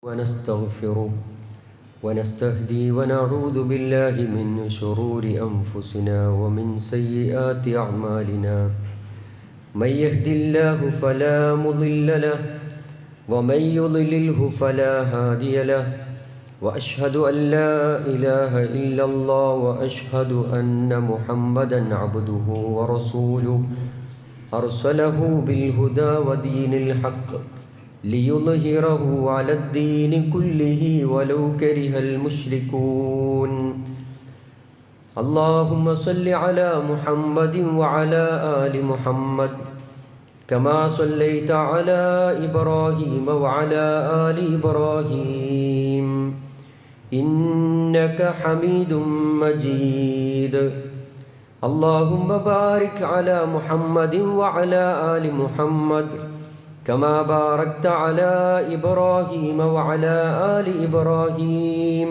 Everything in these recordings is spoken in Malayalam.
ونستغفره ونستهدي ونعوذ بالله من شرور أنفسنا ومن سيئات أعمالنا من يهد الله فلا مضل له ومن يضلله فلا هادي له وأشهد أن لا إله إلا الله وأشهد أن محمدا عبده ورسوله أرسله بالهدى ودين الحق ليظهره على الدين كله ولو كره المشركون اللهم صل على محمد وعلى آل محمد كما صليت على إبراهيم وعلى آل إبراهيم إنك حميد مجيد اللهم بارك على محمد وعلى آل محمد كما باركت على إبراهيم وعلى آل إبراهيم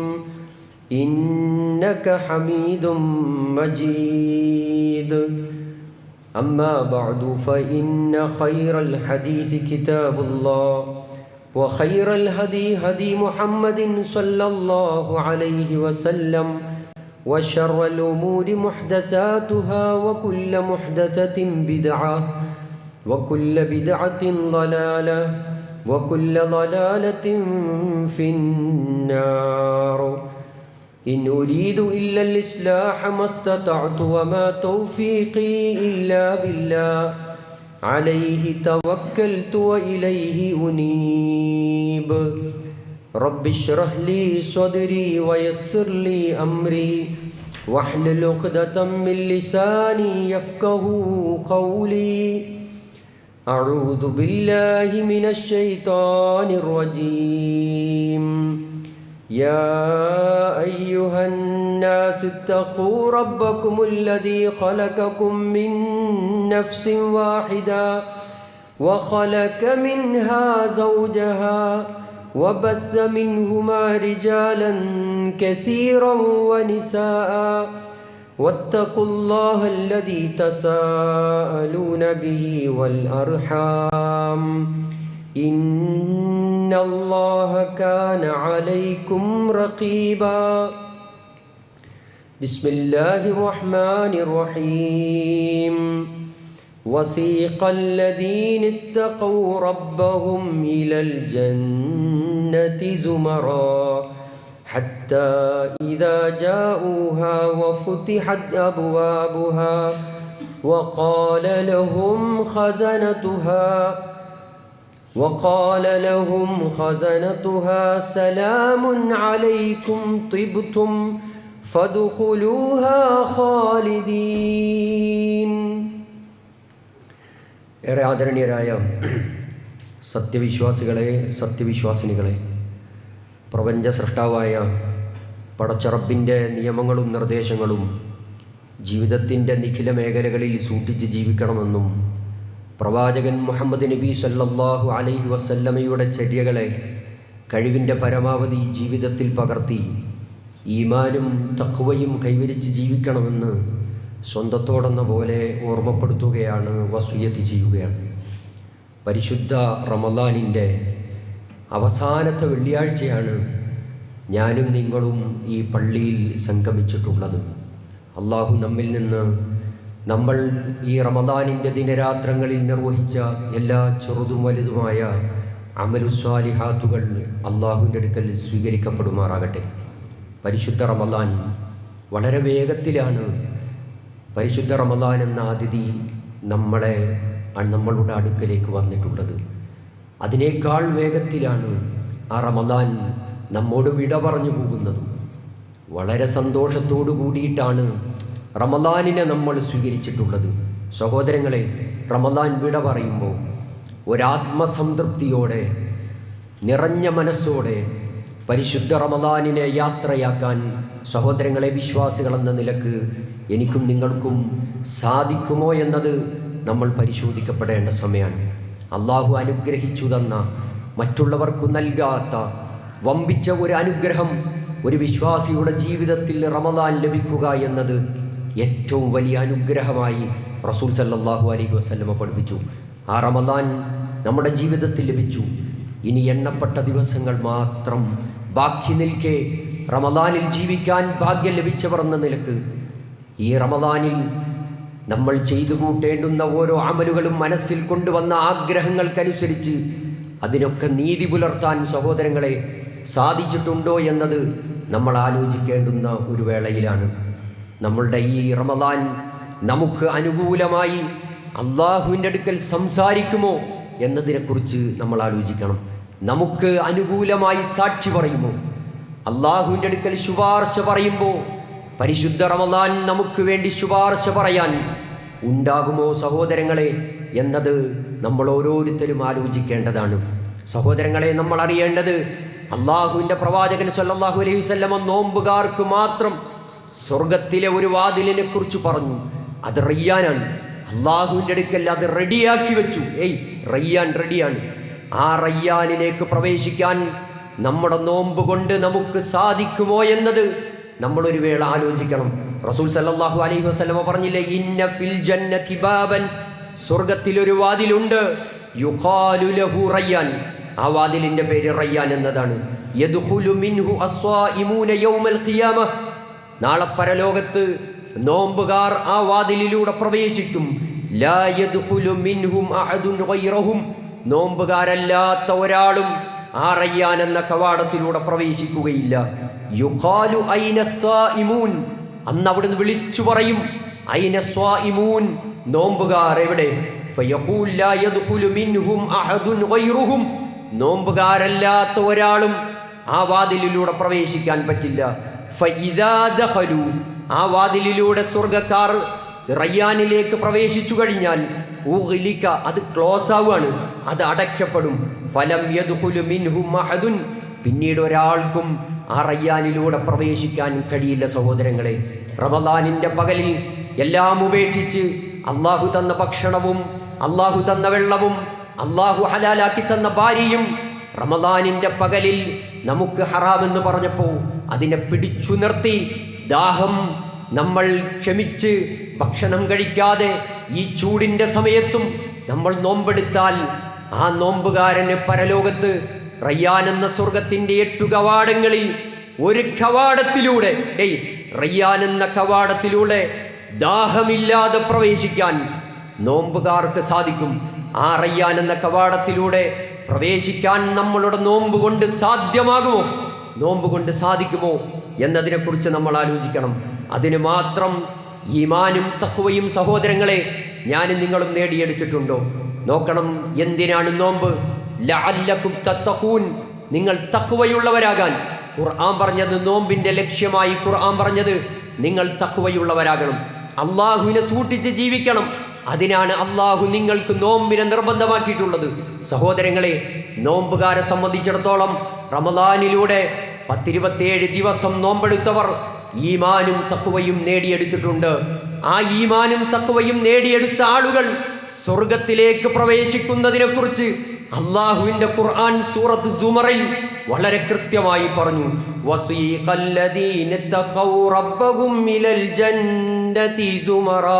إنك حميد مجيد أما بعد فإن خير الحديث كتاب الله وخير الهدي هدي محمد صلى الله عليه وسلم وشر الأمور محدثاتها وكل محدثة بدعة وكل بدعة ضلالة وكل ضلالة في النار إن أريد إلا الإصلاح ما استطعت وما توفيقي إلا بالله عليه توكلت وإليه أنيب رب اشرح لي صدري ويسر لي أمري واحلل عقدة من لساني يفقه قولي أعوذ بالله من الشيطان الرجيم يا أيها الناس اتقوا ربكم الذي خلقكم من نفس واحدة وخلق منها زوجها وبث منهما رجالا كثيرا ونساء واتقوا الله الذي تساءلون به والأرحام إن الله كان عليكم رقيبا بسم الله الرحمن الرحيم وسيق الذين اتقوا ربهم إلى الجنة زمرا حتى إذا جاءوها وفتحت أبوابها وقال لهم خزنتها سلام عليكم طبتم فادخلوها خالدين. ഏറെ ആദരണീയരായ സത്യവിശ്വാസികളെ, സത്യവിശ്വാസിനികളെ, പ്രപഞ്ച സൃഷ്ടാവായ പടച്ചറബിൻ്റെ നിയമങ്ങളും നിർദ്ദേശങ്ങളും ജീവിതത്തിൻ്റെ നിഖില മേഖലകളിൽ സൂക്ഷിച്ച് ജീവിക്കണമെന്നും പ്രവാചകൻ മുഹമ്മദ് നബി സല്ലല്ലാഹു അലൈഹി വസല്ലമയുടെ ചര്യകളെ കഴിവിൻ്റെ പരമാവധി ജീവിതത്തിൽ പകർത്തി ഈമാനും തഖ്വയും കൈവരിച്ച് ജീവിക്കണമെന്ന് സ്വന്തത്തോടെന്ന പോലെ ഓർമ്മപ്പെടുത്തുകയാണ്, വസിയ്യത്ത് ചെയ്യുകയാണ്. പരിശുദ്ധ റമളാനിൻ്റെ അവസാനത്തെ വെള്ളിയാഴ്ചയാണ് ഞാനും നിങ്ങളും ഈ പള്ളിയിൽ സംഗമിച്ചിട്ടുള്ളത്. അള്ളാഹു നമ്മിൽ നിന്ന് നമ്മൾ ഈ റമളാനിൻ്റെ ദിനരാത്രങ്ങളിൽ നിർവഹിച്ച എല്ലാ ചെറുതും വലുതുമായ അമലുസ്വാലിഹാത്തുകൾ അള്ളാഹുവിൻ്റെ അടുക്കൽ സ്വീകരിക്കപ്പെടുമാറാകട്ടെ. പരിശുദ്ധ റമളാൻ വളരെ വേഗത്തിലാണ്. പരിശുദ്ധ റമളാൻ എന്ന അതിഥി നമ്മളുടെ അടുക്കലേക്ക് വന്നിട്ടുള്ളത്. അതിനേക്കാൾ വേഗത്തിലാണ് ആ റമളാൻ നമ്മോട് വിട പറഞ്ഞു പോകുന്നതും. വളരെ സന്തോഷത്തോടു കൂടിയിട്ടാണ് റമളാനിനെ നമ്മൾ സ്വീകരിച്ചിട്ടുള്ളത്. സഹോദരങ്ങളെ, റമളാൻ വിട പറയുമ്പോൾ ഒരാത്മസംതൃപ്തിയോടെ, നിറഞ്ഞ മനസ്സോടെ പരിശുദ്ധ റമളാനിനെ യാത്രയാക്കാൻ സഹോദരങ്ങളെ, വിശ്വാസികളെന്ന നിലക്ക് എനിക്കും നിങ്ങൾക്കും സാധിക്കുമോ എന്നത് നമ്മൾ പരിശോധിക്കപ്പെടേണ്ട സമയമാണ്. അള്ളാഹു അനുഗ്രഹിച്ചു തന്ന, മറ്റുള്ളവർക്കു നൽകാത്ത വമ്പിച്ച ഒരു അനുഗ്രഹം ഒരു വിശ്വാസിയുടെ ജീവിതത്തിൽ റമളാൻ ലഭിക്കുക എന്നത് ഏറ്റവും വലിയ അനുഗ്രഹമായി റസൂൽ സല്ലല്ലാഹു അലൈഹി വസല്ലമ പഠിപ്പിച്ചു. ആ റമളാൻ നമ്മുടെ ജീവിതത്തിൽ ലഭിച്ചു. ഇനി എണ്ണപ്പെട്ട ദിവസങ്ങൾ മാത്രം ബാക്കി നിൽക്കെ റമദാനിൽ ജീവിക്കാൻ ഭാഗ്യം ലഭിച്ചവർ എന്ന നിലക്ക് ഈ റമദാനിൽ നമ്മൾ ചെയ്തു കൂട്ടേണ്ടുന്ന ഓരോ അമലുകളും മനസ്സിൽ കൊണ്ടുവന്ന ആഗ്രഹങ്ങൾക്കനുസരിച്ച് അതിനൊക്കെ നീതി പുലർത്താൻ സഹോദരങ്ങളെ സാധിച്ചിട്ടുണ്ടോ എന്നത് നമ്മൾ ആലോചിക്കേണ്ടുന്ന ഒരു വേളയിലാണ്. നമ്മളുടെ ഈ റമദാൻ നമുക്ക് അനുകൂലമായി അള്ളാഹുവിൻ്റെ അടുക്കൽ സംസാരിക്കുമോ എന്നതിനെക്കുറിച്ച് നമ്മൾ ആലോചിക്കണം. നമുക്ക് അനുകൂലമായി സാക്ഷി പറയുമോ? അള്ളാഹുവിൻ്റെ അടുക്കൽ ശുപാർശ പറയുമ്പോൾ പരിശുദ്ധ റമദാൻ നമുക്ക് വേണ്ടി ശുപാർശ പറയാൻ ഉണ്ടാകുമോ സഹോദരങ്ങളെ എന്നത് നമ്മൾ ഓരോരുത്തരും ആലോചിക്കേണ്ടതാണ്. സഹോദരങ്ങളെ, നമ്മൾ അറിയേണ്ടത് അള്ളാഹുവിൻ്റെ പ്രവാചകൻ സല്ലല്ലാഹു അലൈഹി വസല്ലമ നോമ്പുകാർക്ക് മാത്രം സ്വർഗത്തിലെ ഒരു വാതിലിനെ കുറിച്ച് പറഞ്ഞു. അത് റയ്യാനാണ്. അള്ളാഹുവിൻ്റെ അടുക്കൽ അത് റെഡിയാക്കി വെച്ചു. റയ്യാൻ റെഡിയാണ്. ആ റയ്യാനിലേക്ക് പ്രവേശിക്കാൻ നമ്മുടെ നോമ്പ് കൊണ്ട് നമുക്ക് സാധിക്കുമോ എന്നത് നമ്മളൊരു വേള ആലോചിക്കണം. റസൂൽ സല്ലല്ലാഹു അലൈഹി വസല്ലമ പറഞ്ഞില്ലേ, ഇന്ന ഫിൽ ജന്നതി ബാബൻ, സ്വർഗത്തിലൊരു വാതിലുണ്ട്, യുഖാലു ലഹു റയ്യാൻ, ആ വാതിലിൻ്റെ പേര് റയ്യാൻ എന്നതാണ്. യദ്ഖുലു മിൻഹു അസ്വാഇമൂന യൗമൽ ഖിയാമ, നാളെ പരലോകത്ത് നോമ്പുകാർ ആ വാതിലിലൂടെ പ്രവേശിക്കും. ലാ യദ്ഖുലു മിൻഹും അഹദുൻ ഗൈറഹും, നോമ്പുകാരല്ലാത്ത ഒരാളും ആ റയ്യാൻ എന്ന കവാടത്തിലൂടെ പ്രവേശിക്കുകയില്ല. യുഖാലു ഐന സ്വാഇമൂൻ, അന്ന് അവിടുന്ന് വിളിച്ചു പറയും, ഐന സ്വാഇമൂൻ, നോമ്പുകാർ എവിടെ? ഫയഖൂൽ ലാ യദ്ഖുലു മിൻഹും അഹദുൻ ഗൈറുഹും, നോമ്പുകാരല്ലാത്ത ഒരാളും ആ വാതിലിലൂടെ പ്രവേശിക്കാൻ പറ്റില്ല. ഫഇദാ ദഖലു, ആ വാതിലിലൂടെ സ്വർഗ്ഗക്കാർ റയ്യാനിലേക്ക് പ്രവേശിച്ചു കഴിഞ്ഞാൽ ഉഗ്ലിക, അത് ക്ലോസ് ആവുകയാണ്, അത് അടയ്ക്കപ്പെടും. ഫലം യദ്ഖുലു മിൻഹും അഹദുൻ, പിന്നീട് ഒരാൾക്കും ആ റയ്യാനിലൂടെ പ്രവേശിക്കാൻ കഴിയില്ല. സഹോദരങ്ങളെ, റമദാനിൻ്റെ പകലിൽ എല്ലാം ഉപേക്ഷിച്ച് അള്ളാഹു തന്ന ഭക്ഷണവും അള്ളാഹു തന്ന വെള്ളവും അള്ളാഹു ഹലാലാക്കി തന്ന ഭാര്യയും റമദാനിൻ്റെ പകലിൽ നമുക്ക് ഹറാമെന്ന് പറഞ്ഞപ്പോൾ അതിനെ പിടിച്ചു നിർത്തി ദാഹം നമ്മൾ ക്ഷമിച്ച് ഭക്ഷണം കഴിക്കാതെ ഈ ചൂടിൻ്റെ സമയത്തും നമ്മൾ നോമ്പെടുത്താൽ ആ നോമ്പുകാരന് പരലോകത്ത് റയ്യാൻ എന്ന സ്വർഗത്തിൻ്റെ 8 കവാടങ്ങളിൽ ഒരു കവാടത്തിലൂടെ, റയ്യാൻ എന്ന കവാടത്തിലൂടെ ദാഹമില്ലാതെ പ്രവേശിക്കാൻ നോമ്പുകാർക്ക് സാധിക്കും. ആ റയ്യാൻ എന്ന കവാടത്തിലൂടെ പ്രവേശിക്കാൻ നമ്മളുടെ നോമ്പ് കൊണ്ട് സാധ്യമാകുമോ, നോമ്പ് കൊണ്ട് സാധിക്കുമോ എന്നതിനെക്കുറിച്ച് നമ്മൾ ആലോചിക്കണം. അതിന് മാത്രം ഈമാനും തഖ്വയും സഹോദരങ്ങളെ ഞാനും നിങ്ങളും നേടിയെടുത്തിട്ടുണ്ടോ? നോക്കണം. എന്തിനാണ് നോമ്പ്? ലഅല്ലക്കും തത്തഖൂൻ, നിങ്ങൾ തഖ്വയുള്ളവരാകാൻ. ഖുർആൻ പറഞ്ഞത് നോമ്പിൻ്റെ ലക്ഷ്യമായി ഖുർആൻ പറഞ്ഞത് നിങ്ങൾ തഖ്വയുള്ളവരാകണം, അള്ളാഹുവിനെ സൂക്ഷിച്ച് ജീവിക്കണം. അതിനാണ് അള്ളാഹു നിങ്ങൾക്ക് നോമ്പിനെ നിർബന്ധമാക്കിയിട്ടുള്ളത്. സഹോദരങ്ങളെ, നോമ്പുകാരെ സംബന്ധിച്ചിടത്തോളം റമദാനിലൂടെ 10-27 ദിവസം നോമ്പെടുത്തവർ ഈമാനും തഖ്വയും നേടിയെടുത്തിട്ടുണ്ട്. ആ ഈമാനും തഖ്വയും നേടിയെടുത്ത ആളുകൾ സ്വർഗത്തിലേക്ക് പ്രവേശിക്കുന്നതിനെക്കുറിച്ച് അള്ളാഹുവിൻ്റെ ഖുർആൻ സൂറത്ത് സുമറിൽ വളരെ കൃത്യമായി പറഞ്ഞു. വസീഖല്ലദീന തഖൗ റബ്ബഹും ഇലൽ ജന്നതി സുമറാ.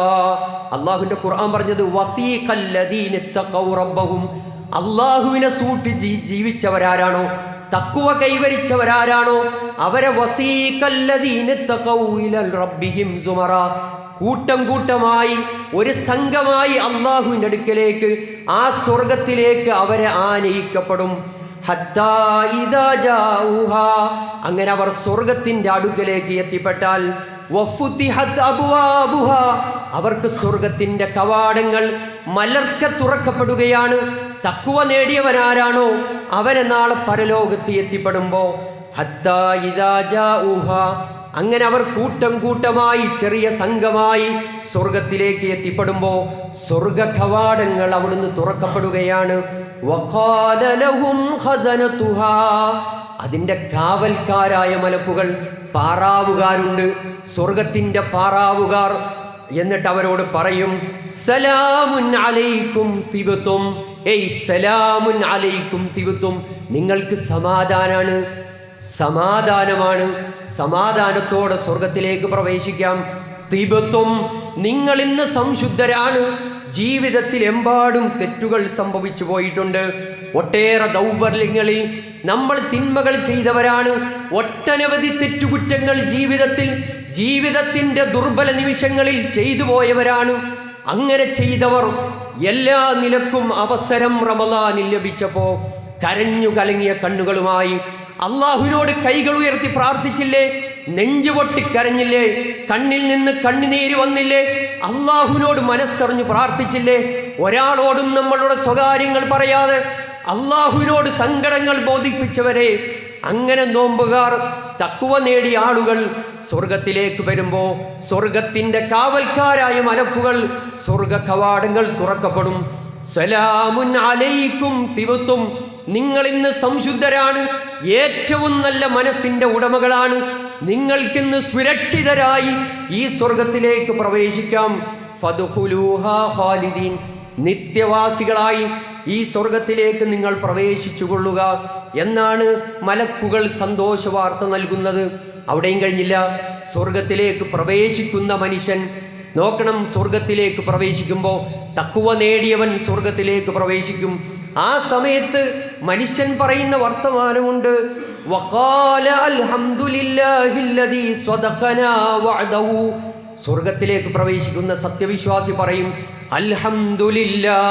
അള്ളാഹുവിൻ്റെ ഖുർആൻ പറഞ്ഞത് വസീഖല്ലദീന തഖൗ റബ്ബഹും, അള്ളാഹുവിനെ സൂക്ഷിച്ച് ജീവിച്ചവരാരാണോ, തഖ്വ കൈവരിച്ചവരാരാണോ അവരെ വസീഖല്ലദീന തഖൗ ഇലൽ റബ്ബിഹിം സുമറാ, കൂട്ടം കൂട്ടമായി ഒരു സംഘമായി അള്ളാഹുവിൻ്റെ അടുക്കലേക്ക് ആ സ്വർഗത്തിലേക്ക് അവരെ ആനയിക്കപ്പെടും. ഹത്താ ഇദാ ജാഊഹാ, അങ്ങനെ അവർ സ്വർഗത്തിൻ്റെ അടുക്കലേക്ക് എത്തിപ്പെട്ടാൽ വഫുതിഹത് അബ്വാബുഹാ, അവർക്ക് സ്വർഗത്തിൻ്റെ കവാടങ്ങൾ മലർക്കെ തുറക്കപ്പെടുകയാണ്. തഖ്വ നേടിയവരാരാണോ അവരെ നാളെ പരലോകത്ത് എത്തിപ്പെടുമ്പോൾ ഹത്താ ഇദാ ജാഊഹാ, അങ്ങനെ അവർ കൂട്ടം കൂട്ടമായി ചെറിയ സംഘമായി സ്വർഗത്തിലേക്ക് എത്തിപ്പെടുമ്പോൾ സ്വർഗ കവാടങ്ങൾ അവിടുന്ന് തുറക്കപ്പെടുകയാണ്. വഖാല ലഹും ഖസനതുഹാ, അതിൻ്റെ കാവൽക്കാരായ മലക്കുകൾ, പാറാവുകാരുണ്ട്, സ്വർഗത്തിൻ്റെ പാറാവുകാർ. എന്നിട്ട് അവരോട് പറയും, സലാമുൻ അലൈക്കും തിബ്തും, സലാമുൻ അലൈക്കും തിബ്തും, നിങ്ങൾക്ക് സമാധാനാണ്, സമാധാനമാണ്, സമാധാനത്തോടെ സ്വർഗത്തിലേക്ക് പ്രവേശിക്കാം. തിബ്തും, നിങ്ങൾ ഇന്ന് സംശുദ്ധരാണ്, ജീവിതത്തിൽ എമ്പാടും തെറ്റുകൾ സംഭവിച്ചു പോയിട്ടുണ്ട്. ഒട്ടേറെ ദൗർബല്യങ്ങളിൽ നമ്മൾ തിന്മകൾ ചെയ്തവരാണ്. ഒട്ടനവധി തെറ്റുകുറ്റങ്ങൾ ജീവിതത്തിൻ്റെ ദുർബല നിമിഷങ്ങളിൽ ചെയ്തു പോയവരാണ്. അങ്ങനെ ചെയ്തവർ എല്ലാ നിലക്കും അവസരം റമളാനിൽ ലഭിച്ചപ്പോൾ കരഞ്ഞു കലങ്ങിയ കണ്ണുകളുമായി അള്ളാഹുവിനോട് കൈകൾ ഉയർത്തി പ്രാർത്ഥിച്ചില്ലേ? നെഞ്ചുപൊട്ടി കരഞ്ഞില്ലേ? കണ്ണിൽ നിന്ന് കണ്ണുനീര് വന്നില്ലേ? അള്ളാഹുവിനോട് മനസ്സറിഞ്ഞു പ്രാർത്ഥിച്ചില്ലേ? ഒരാളോടും നമ്മളുടെ സ്വകാര്യങ്ങൾ പറയാതെ അള്ളാഹുവിനോട് സങ്കടങ്ങൾ ബോധിപ്പിച്ചവരെ, അങ്ങനെ നോമ്പുകാർ, തഖ്വ നേടിയ ആളുകൾ സ്വർഗത്തിലേക്ക് വരുമ്പോൾ സ്വർഗത്തിൻ്റെ കാവൽക്കാരായ മലക്കുകൾ സ്വർഗ കവാടങ്ങൾ തുറക്കപ്പെടും. സലാമുൻ അലൈക്കും തിബത്തും, നിങ്ങൾ ഇന്ന് സംശുദ്ധരാണ്, ഏറ്റവും നല്ല മനസ്സിൻ്റെ ഉടമകളാണ്, നിങ്ങൾക്കിന്ന് സുരക്ഷിതരായി ഈ സ്വർഗത്തിലേക്ക് പ്രവേശിക്കാം. ഫദ്ഖുലൂഹാ ഖാലിദീൻ, നിത്യവാസികളായി ഈ സ്വർഗത്തിലേക്ക് നിങ്ങൾ പ്രവേശിച്ചു കൊള്ളുക എന്നാണ് മലക്കുകൾ സന്തോഷ വാർത്ത നൽകുന്നത്. അവിടെയും കഴിഞ്ഞില്ല. സ്വർഗത്തിലേക്ക് പ്രവേശിക്കുന്ന മനുഷ്യൻ നോക്കണം, സ്വർഗത്തിലേക്ക് പ്രവേശിക്കുമ്പോൾ തഖ്വ നേടിയവൻ സ്വർഗത്തിലേക്ക് പ്രവേശിക്കും. ആ സമയത്ത് മനുഷ്യൻ പറയുന്ന വർത്തമാനമുണ്ട്, വഖാല അൽഹംദുലില്ലാഹില്ലദീ സ്വദഖനാ വഅദഹു. സ്വർഗത്തിലേക്ക് പ്രവേശിക്കുന്ന സത്യവിശ്വാസി പറയും, അൽഹംദുലില്ലാ,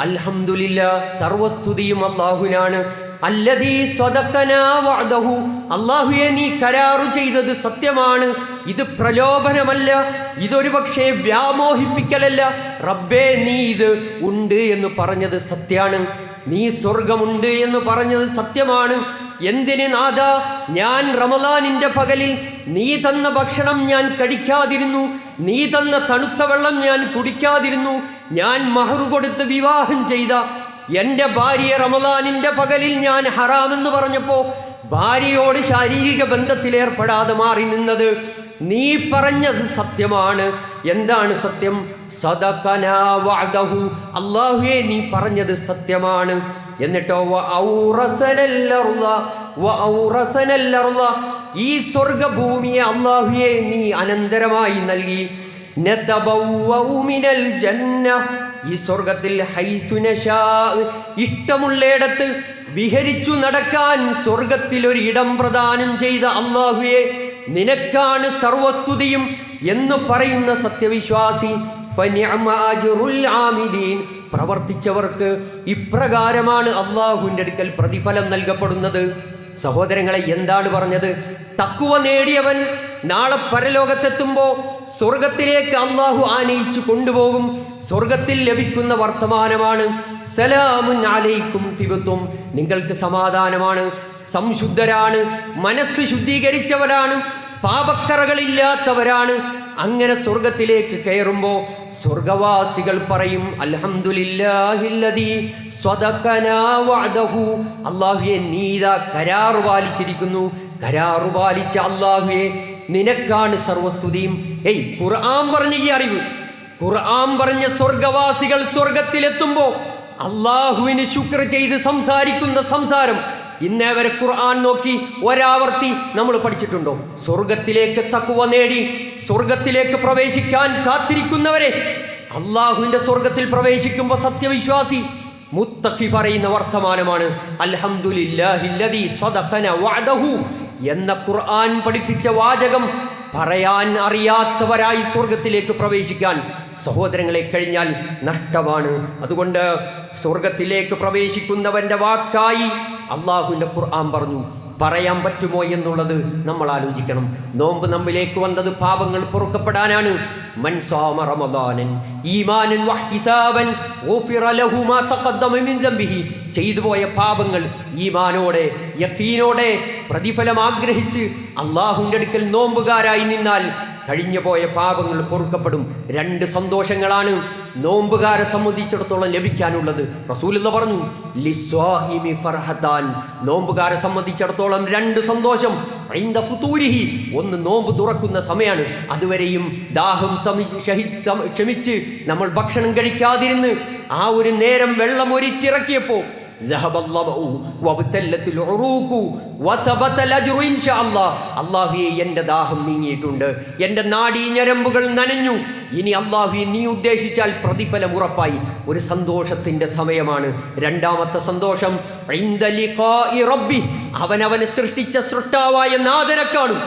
അൽഹംദുലില്ലാ, സർവസ്തുതിയും അല്ലാഹുവിനാണ്. അല്ലദീ സ്വദഖനാ വഅദഹു, അല്ലാഹുവേ നീ കരാറു ചെയ്തത് സത്യമാണ്, ഇത് പ്രലോഭനമല്ല, ഇതൊരു പക്ഷേ വ്യാമോഹിപ്പിക്കലല്ല. റബ്ബേ നീ ഇത് ഉണ്ട് എന്ന് പറഞ്ഞത് സത്യമാണ്, നീ സ്വർഗമുണ്ട് എന്ന് പറഞ്ഞത് സത്യമാണ്. എന്തിന് നാഥാ, ഞാൻ റമളാനിൻ്റെ പകലിൽ നീ തന്ന ഭക്ഷണം ഞാൻ കഴിക്കാതിരുന്നു, നീ തന്ന തണുത്ത വെള്ളം ഞാൻ കുടിക്കാതിരുന്നു, ഞാൻ മഹ്റ് കൊടുത്ത് വിവാഹം ചെയ്ത എൻ്റെ ഭാര്യയെ റമളാനിൻ്റെ പകലിൽ ഞാൻ ഹറാമെന്ന് പറഞ്ഞപ്പോൾ ഭാര്യയോട് ശാരീരിക ബന്ധത്തിലേർപ്പെടാതെ മാറി നിന്നത് നീ പറഞ്ഞത് സത്യമാണ്. എന്താണ് സത്യം? സദഖനാ വഅദഹു, അല്ലാഹുവേ നീ പറഞ്ഞത് സത്യമാണ്. എന്നിട്ടോ വഔറസനൽ അർള, ഈ സ്വർഗഭൂമിയെ അല്ലാഹുവേ നീ അനന്തരമായി നൽകി. നതബവ്വഉ മിനൽ ജന്ന, ഈ സ്വർഗത്തിൽ ഹൈതു നശാ, ഇഷ്ടമുള്ളയിടത്ത് വിഹരിച്ചു നടക്കാൻ സ്വർഗത്തിൽ ഒരു ഇടം പ്രദാനം ചെയ്ത അല്ലാഹുവേ നിനക്കാണ് സർവസ്തുതിയും എന്ന് പറയുന്ന സത്യവിശ്വാസി, ഫനിഅമ അജ്റുൽ ആമിലീൻ, പ്രവർത്തിച്ചവർക്ക് ഇപ്രകാരമാണ് അല്ലാഹുവിൻ്റെ അടുക്കൽ പ്രതിഫലം നൽകപ്പെടുന്നത്. സഹോദരങ്ങളെ, എന്താണ് പറഞ്ഞത്? തഖ്വ നേടിയവൻ നാളെ പരലോകത്തെത്തുമ്പോൾ സ്വർഗത്തിലേക്ക് അല്ലാഹു ആനയിച്ചു കൊണ്ടുപോകും. സ്വർഗത്തിൽ ലഭിക്കുന്ന വർത്തമാനമാണ് സലാമുൻ അലൈക്കും തിബത്തും, നിങ്ങൾക്ക് സമാധാനമാണ്, സംശുദ്ധരാണ്, മനസ്സ് ശുദ്ധീകരിച്ചവരാണ്, പാപക്കറകളില്ലാത്തവരാണ്. അങ്ങനെ സ്വർഗത്തിലേക്ക് കയറുമ്പോൾ സ്വർഗവാസികൾ പറയും, അൽഹംദുലില്ലാഹില്ലദീ സ്വദഖനാ വഅദഹു, അല്ലാഹുവേ നീതാ കരാറ് പാലിച്ചിരിക്കുന്നു, കരാറ് പാലിച്ച അല്ലാഹുവേ നിനക്കാണ് സർവസ്തുതിയും. ഖുർആൻ പറഞ്ഞ ഈ അറിവ്, ഖുർആൻ പറഞ്ഞ സ്വർഗവാസികൾ സ്വർഗത്തിലെത്തുമ്പോൾ അല്ലാഹുവിന് ശുക്ർ ചെയ്ത് സംസാരിക്കുന്ന സംസാരം ഇന്നേവരെ ഖുർആൻ നോക്കി ഒരാവർത്തി നമ്മൾ പഠിച്ചിട്ടുണ്ടോ? സ്വർഗത്തിലേക്ക് തഖ്വ നേടി സ്വർഗത്തിലേക്ക് പ്രവേശിക്കാൻ കാത്തിരിക്കുന്നവരെ അല്ലാഹുവിൻ്റെ സ്വർഗത്തിൽ പ്രവേശിക്കുമ്പോൾ സത്യവിശ്വാസി മുത്തഖി പറയുന്ന വർത്തമാനമാണ് അൽഹംദുലില്ലാഹില്ലദീ സ്വദഖനാ വഅദഹു എന്ന ഖുർആൻ പഠിപ്പിച്ച വാചകം പറയാൻ അറിയാത്തവരായി സ്വർഗത്തിലേക്ക് പ്രവേശിക്കാൻ സഹോദരങ്ങളെ കഴിഞ്ഞാൽ നഷ്ടമാണ്. അതുകൊണ്ട് സ്വർഗത്തിലേക്ക് പ്രവേശിക്കുന്നവൻ്റെ വാക്കായി അള്ളാഹുവിൻ്റെ ഖുർആൻ പറഞ്ഞു. പറയാൻ പറ്റുമോ എന്നുള്ളത് നമ്മൾ ആലോചിക്കണം. നോമ്പ് നമ്മിലേക്ക് വന്നത് പാപങ്ങൾ പൊറുക്കപ്പെടാനാണ്. മൻ സാമ റമളാനൻ ഈമാനൻ വഹ്തിസാബൻ ഗുഫിറ ലഹു മാ തഖദ്ദമ മിൻ ദംബിഹി, ചെയ്തു പോയ പാപങ്ങൾ ഈമാനോടെ യഖീനോടെ പ്രതിഫലം ആഗ്രഹിച്ച് അള്ളാഹുവിൻ്റെ അടുക്കൽ നോമ്പുകാരായി നിന്നാൽ കഴിഞ്ഞു പോയ പാപങ്ങൾ പൊറുക്കപ്പെടും. രണ്ട് സന്തോഷങ്ങളാണ് നോമ്പുകാരെ സംബന്ധിച്ചിടത്തോളം ലഭിക്കാനുള്ളത്. റസൂലുള്ള പറഞ്ഞു, ലിസ്വാഹിമി ഫർഹത്താൻ, നോമ്പുകാരെ സംബന്ധിച്ചിടത്തോളം രണ്ട് സന്തോഷം. ഇൻദ ഫുതൂരിഹി, ഒന്ന് നോമ്പ് തുറക്കുന്ന സമയമാണ്, അതുവരെയും ദാഹം ക്ഷമിച്ച് നമ്മൾ ഭക്ഷണം കഴിക്കാതിരുന്ന് ആ ഒരു നേരം വെള്ളം ഒരിറ്റിറക്കിയപ്പോൾ അല്ലാഹുവേ എൻ്റെ ദാഹം നീങ്ങിയിട്ടുണ്ട്, എൻ്റെ നാഡീഞരമ്പുകൾ നനഞ്ഞു. ഇനി അല്ലാഹുവേ നീ ഉദ്ദേശിച്ചാൽ പ്രതിഫലം ഉറപ്പായി. ഒരു സന്തോഷത്തിൻ്റെ സമയമാണ്. രണ്ടാമത്തെ സന്തോഷം അവനവനെ സൃഷ്ടിച്ച സൃഷ്ടാവായ നാഥനെ കാണും.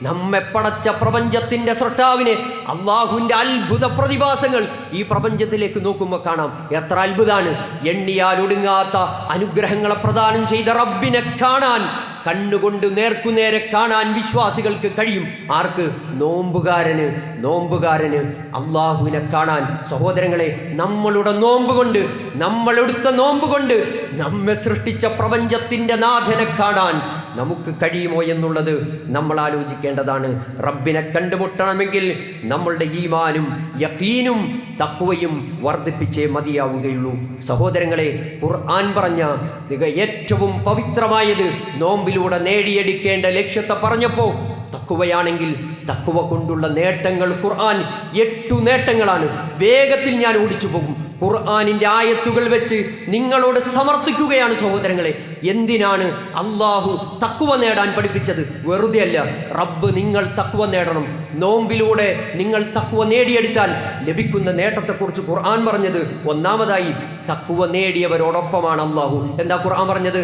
നമ്മെ പടച്ച പ്രപഞ്ചത്തിൻ്റെ സൃഷ്ടാവിനെ, അള്ളാഹുവിൻ്റെ അത്ഭുത പ്രതിഭാസങ്ങൾ ഈ പ്രപഞ്ചത്തിലേക്ക് നോക്കുമ്പോൾ കാണാം. എത്ര അത്ഭുതമാണ്! എണ്ണിയാലൊടുങ്ങാത്ത അനുഗ്രഹങ്ങളെ പ്രദാനം ചെയ്ത റബ്ബിനെ കാണാൻ, കണ്ണുകൊണ്ട് നേർക്കുനേരെ കാണാൻ വിശ്വാസികൾക്ക് കഴിയും. ആർക്ക്? നോമ്പുകാരന് അള്ളാഹുവിനെ കാണാൻ. സഹോദരങ്ങളെ, നമ്മളുടെ നോമ്പ് കൊണ്ട്, നമ്മളെടുത്ത നോമ്പ് കൊണ്ട് നമ്മെ സൃഷ്ടിച്ച പ്രപഞ്ചത്തിൻ്റെ നാഥനെ കാണാൻ നമുക്ക് കഴിയുമോ എന്നുള്ളത് നമ്മൾ ആലോചിക്കേണ്ടതാണ്. റബ്ബിനെ കണ്ടുമുട്ടണമെങ്കിൽ നമ്മളുടെ ഈമാനും യഖീനും തഖ്വയും വർദ്ധിപ്പിച്ചേ മതിയാവുകയുള്ളൂ. സഹോദരങ്ങളെ, ഖുർആൻ പറഞ്ഞ ഏറ്റവും പവിത്രമായത് നോമ്പിലൂടെ നേടിയെടുക്കേണ്ട ലക്ഷ്യത്തെ പറഞ്ഞപ്പോൾ തഖ്വയാണെങ്കിൽ തഖ്വ കൊണ്ടുള്ള നേട്ടങ്ങൾ ഖുർആൻ 8 നേട്ടങ്ങളാണ്. വേഗത്തിൽ ഞാൻ ഓടിച്ചു പോകും. ഖുർആനിൻ്റെ ആയത്തുകൾ വെച്ച് നിങ്ങളോട് സമർത്ഥിക്കുകയാണ് സഹോദരങ്ങളെ. എന്തിനാണ് അള്ളാഹു തഖ്വ നേടാൻ പഠിപ്പിച്ചത്? വെറുതെ അല്ല. റബ്ബ് നിങ്ങൾ തഖ്വ നേടണം. നോമ്പിലൂടെ നിങ്ങൾ തഖ്വ നേടിയെടുത്താൽ ലഭിക്കുന്ന നേട്ടത്തെക്കുറിച്ച് ഖുർആൻ പറഞ്ഞത്, ഒന്നാമതായി തഖ്വ നേടിയവരോടൊപ്പമാണ് അള്ളാഹു. എന്താ ഖുർആൻ പറഞ്ഞത്?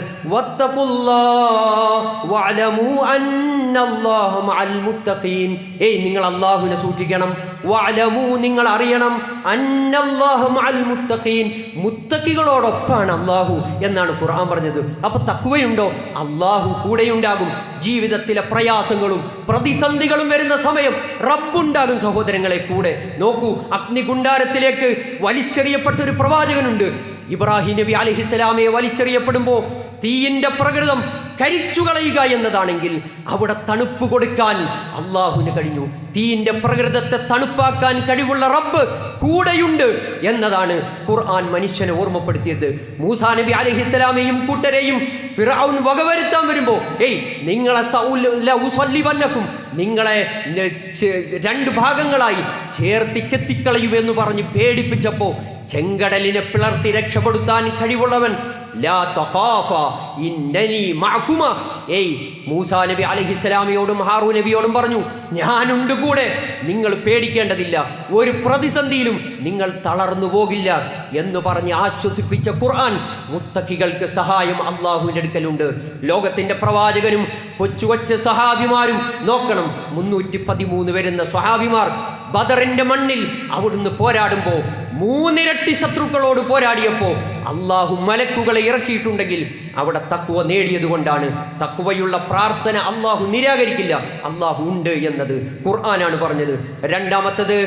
നിങ്ങൾ അള്ളാഹുവിനെ സൂക്ഷിക്കണം. നിങ്ങൾ അറിയണം, മുത്തഖികളോടൊപ്പമാണ് അള്ളാഹു എന്നാണ് ഖുർആൻ പറഞ്ഞത്. അപ്പൊ തഖ്വയുണ്ടോ, അള്ളാഹു കൂടെയുണ്ടാകും. ജീവിതത്തിലെ പ്രയാസങ്ങളും പ്രതിസന്ധികളും വരുന്ന സമയം റബ്ബുണ്ടാകും സഹോദരങ്ങളെ കൂടെ. നോക്കൂ, അഗ്നികുണ്ഡാരത്തിലേക്ക് വലിച്ചെറിയപ്പെട്ടൊരു പ്രവാചകനുണ്ട്. ഇബ്രാഹിം നബി അലൈഹിസ്സലാമയെ വലിച്ചെറിയപ്പെടുമ്പോൾ തീയിൻ്റെ പ്രകൃതം കരിച്ചു കളയുക എന്നതാണെങ്കിൽ അവിടെ തണുപ്പ് കൊടുക്കാൻ അള്ളാഹുവിന് കഴിഞ്ഞു. തീയിൻ്റെ പ്രകൃതത്തെ തണുപ്പാക്കാൻ കഴിവുള്ള റബ്ബ് കൂടെയുണ്ട് എന്നതാണ് ഖുർആൻ മനുഷ്യനെ ഓർമ്മപ്പെടുത്തിയത്. മൂസാ നബി അലൈഹിസ്സലാമയും കൂട്ടരെയും ഫിർഔൻ വകവരുത്താൻ വരുമ്പോൾ, നിങ്ങളെ നിങ്ങളെ 2 ഭാഗങ്ങളായി ചേർത്തി ചെത്തിക്കളയുമെന്ന് പറഞ്ഞ് പേടിപ്പിച്ചപ്പോൾ ചെങ്കടലിനെ പിളർത്തി രക്ഷപ്പെടുത്താൻ കഴിവുള്ളവൻ ലാ തഖാഫ ഇന്നനി മഅകുമ. മൂസാ നബി അലൈഹിസ്സലാമയോടും ഹാറൂൻ നബിയോടും പറഞ്ഞു, ഞാനുണ്ട് കൂടെ, നിങ്ങൾ പേടിക്കേണ്ടതില്ല, ഒരു പ്രതിസന്ധിയിലും നിങ്ങൾ തളർന്നു പോകില്ല എന്ന് പറഞ്ഞ് ആശ്വസിപ്പിച്ച ഖുർആൻ മുത്തഖികൾക്ക് സഹായം അള്ളാഹുവിൻ്റെ അടുക്കലുണ്ട്. ലോകത്തിൻ്റെ പ്രവാചകനും കൊച്ചു സഹാബിമാരും നോക്കണം. 313 വരുന്ന സ്വഹാബിമാർ ബദറിൻ്റെ മണ്ണിൽ അവിടുന്ന് പോരാടുമ്പോൾ 3 ഇരട്ടി ശത്രുക്കളോട് പോരാടിയപ്പോൾ അള്ളാഹു മലക്കുകളെ ഇറക്കിയിട്ടുണ്ടെങ്കിൽ അവിടെ തഖ്വ നേടിയതുകൊണ്ടാണ്. തഖ്വയുള്ള പ്രാർത്ഥന അള്ളാഹു നിരാകരിക്കില്ല. അള്ളാഹു ഉണ്ട് എന്നത് ഖുർആനാണ് പറഞ്ഞത്. രണ്ടാമത്തത്,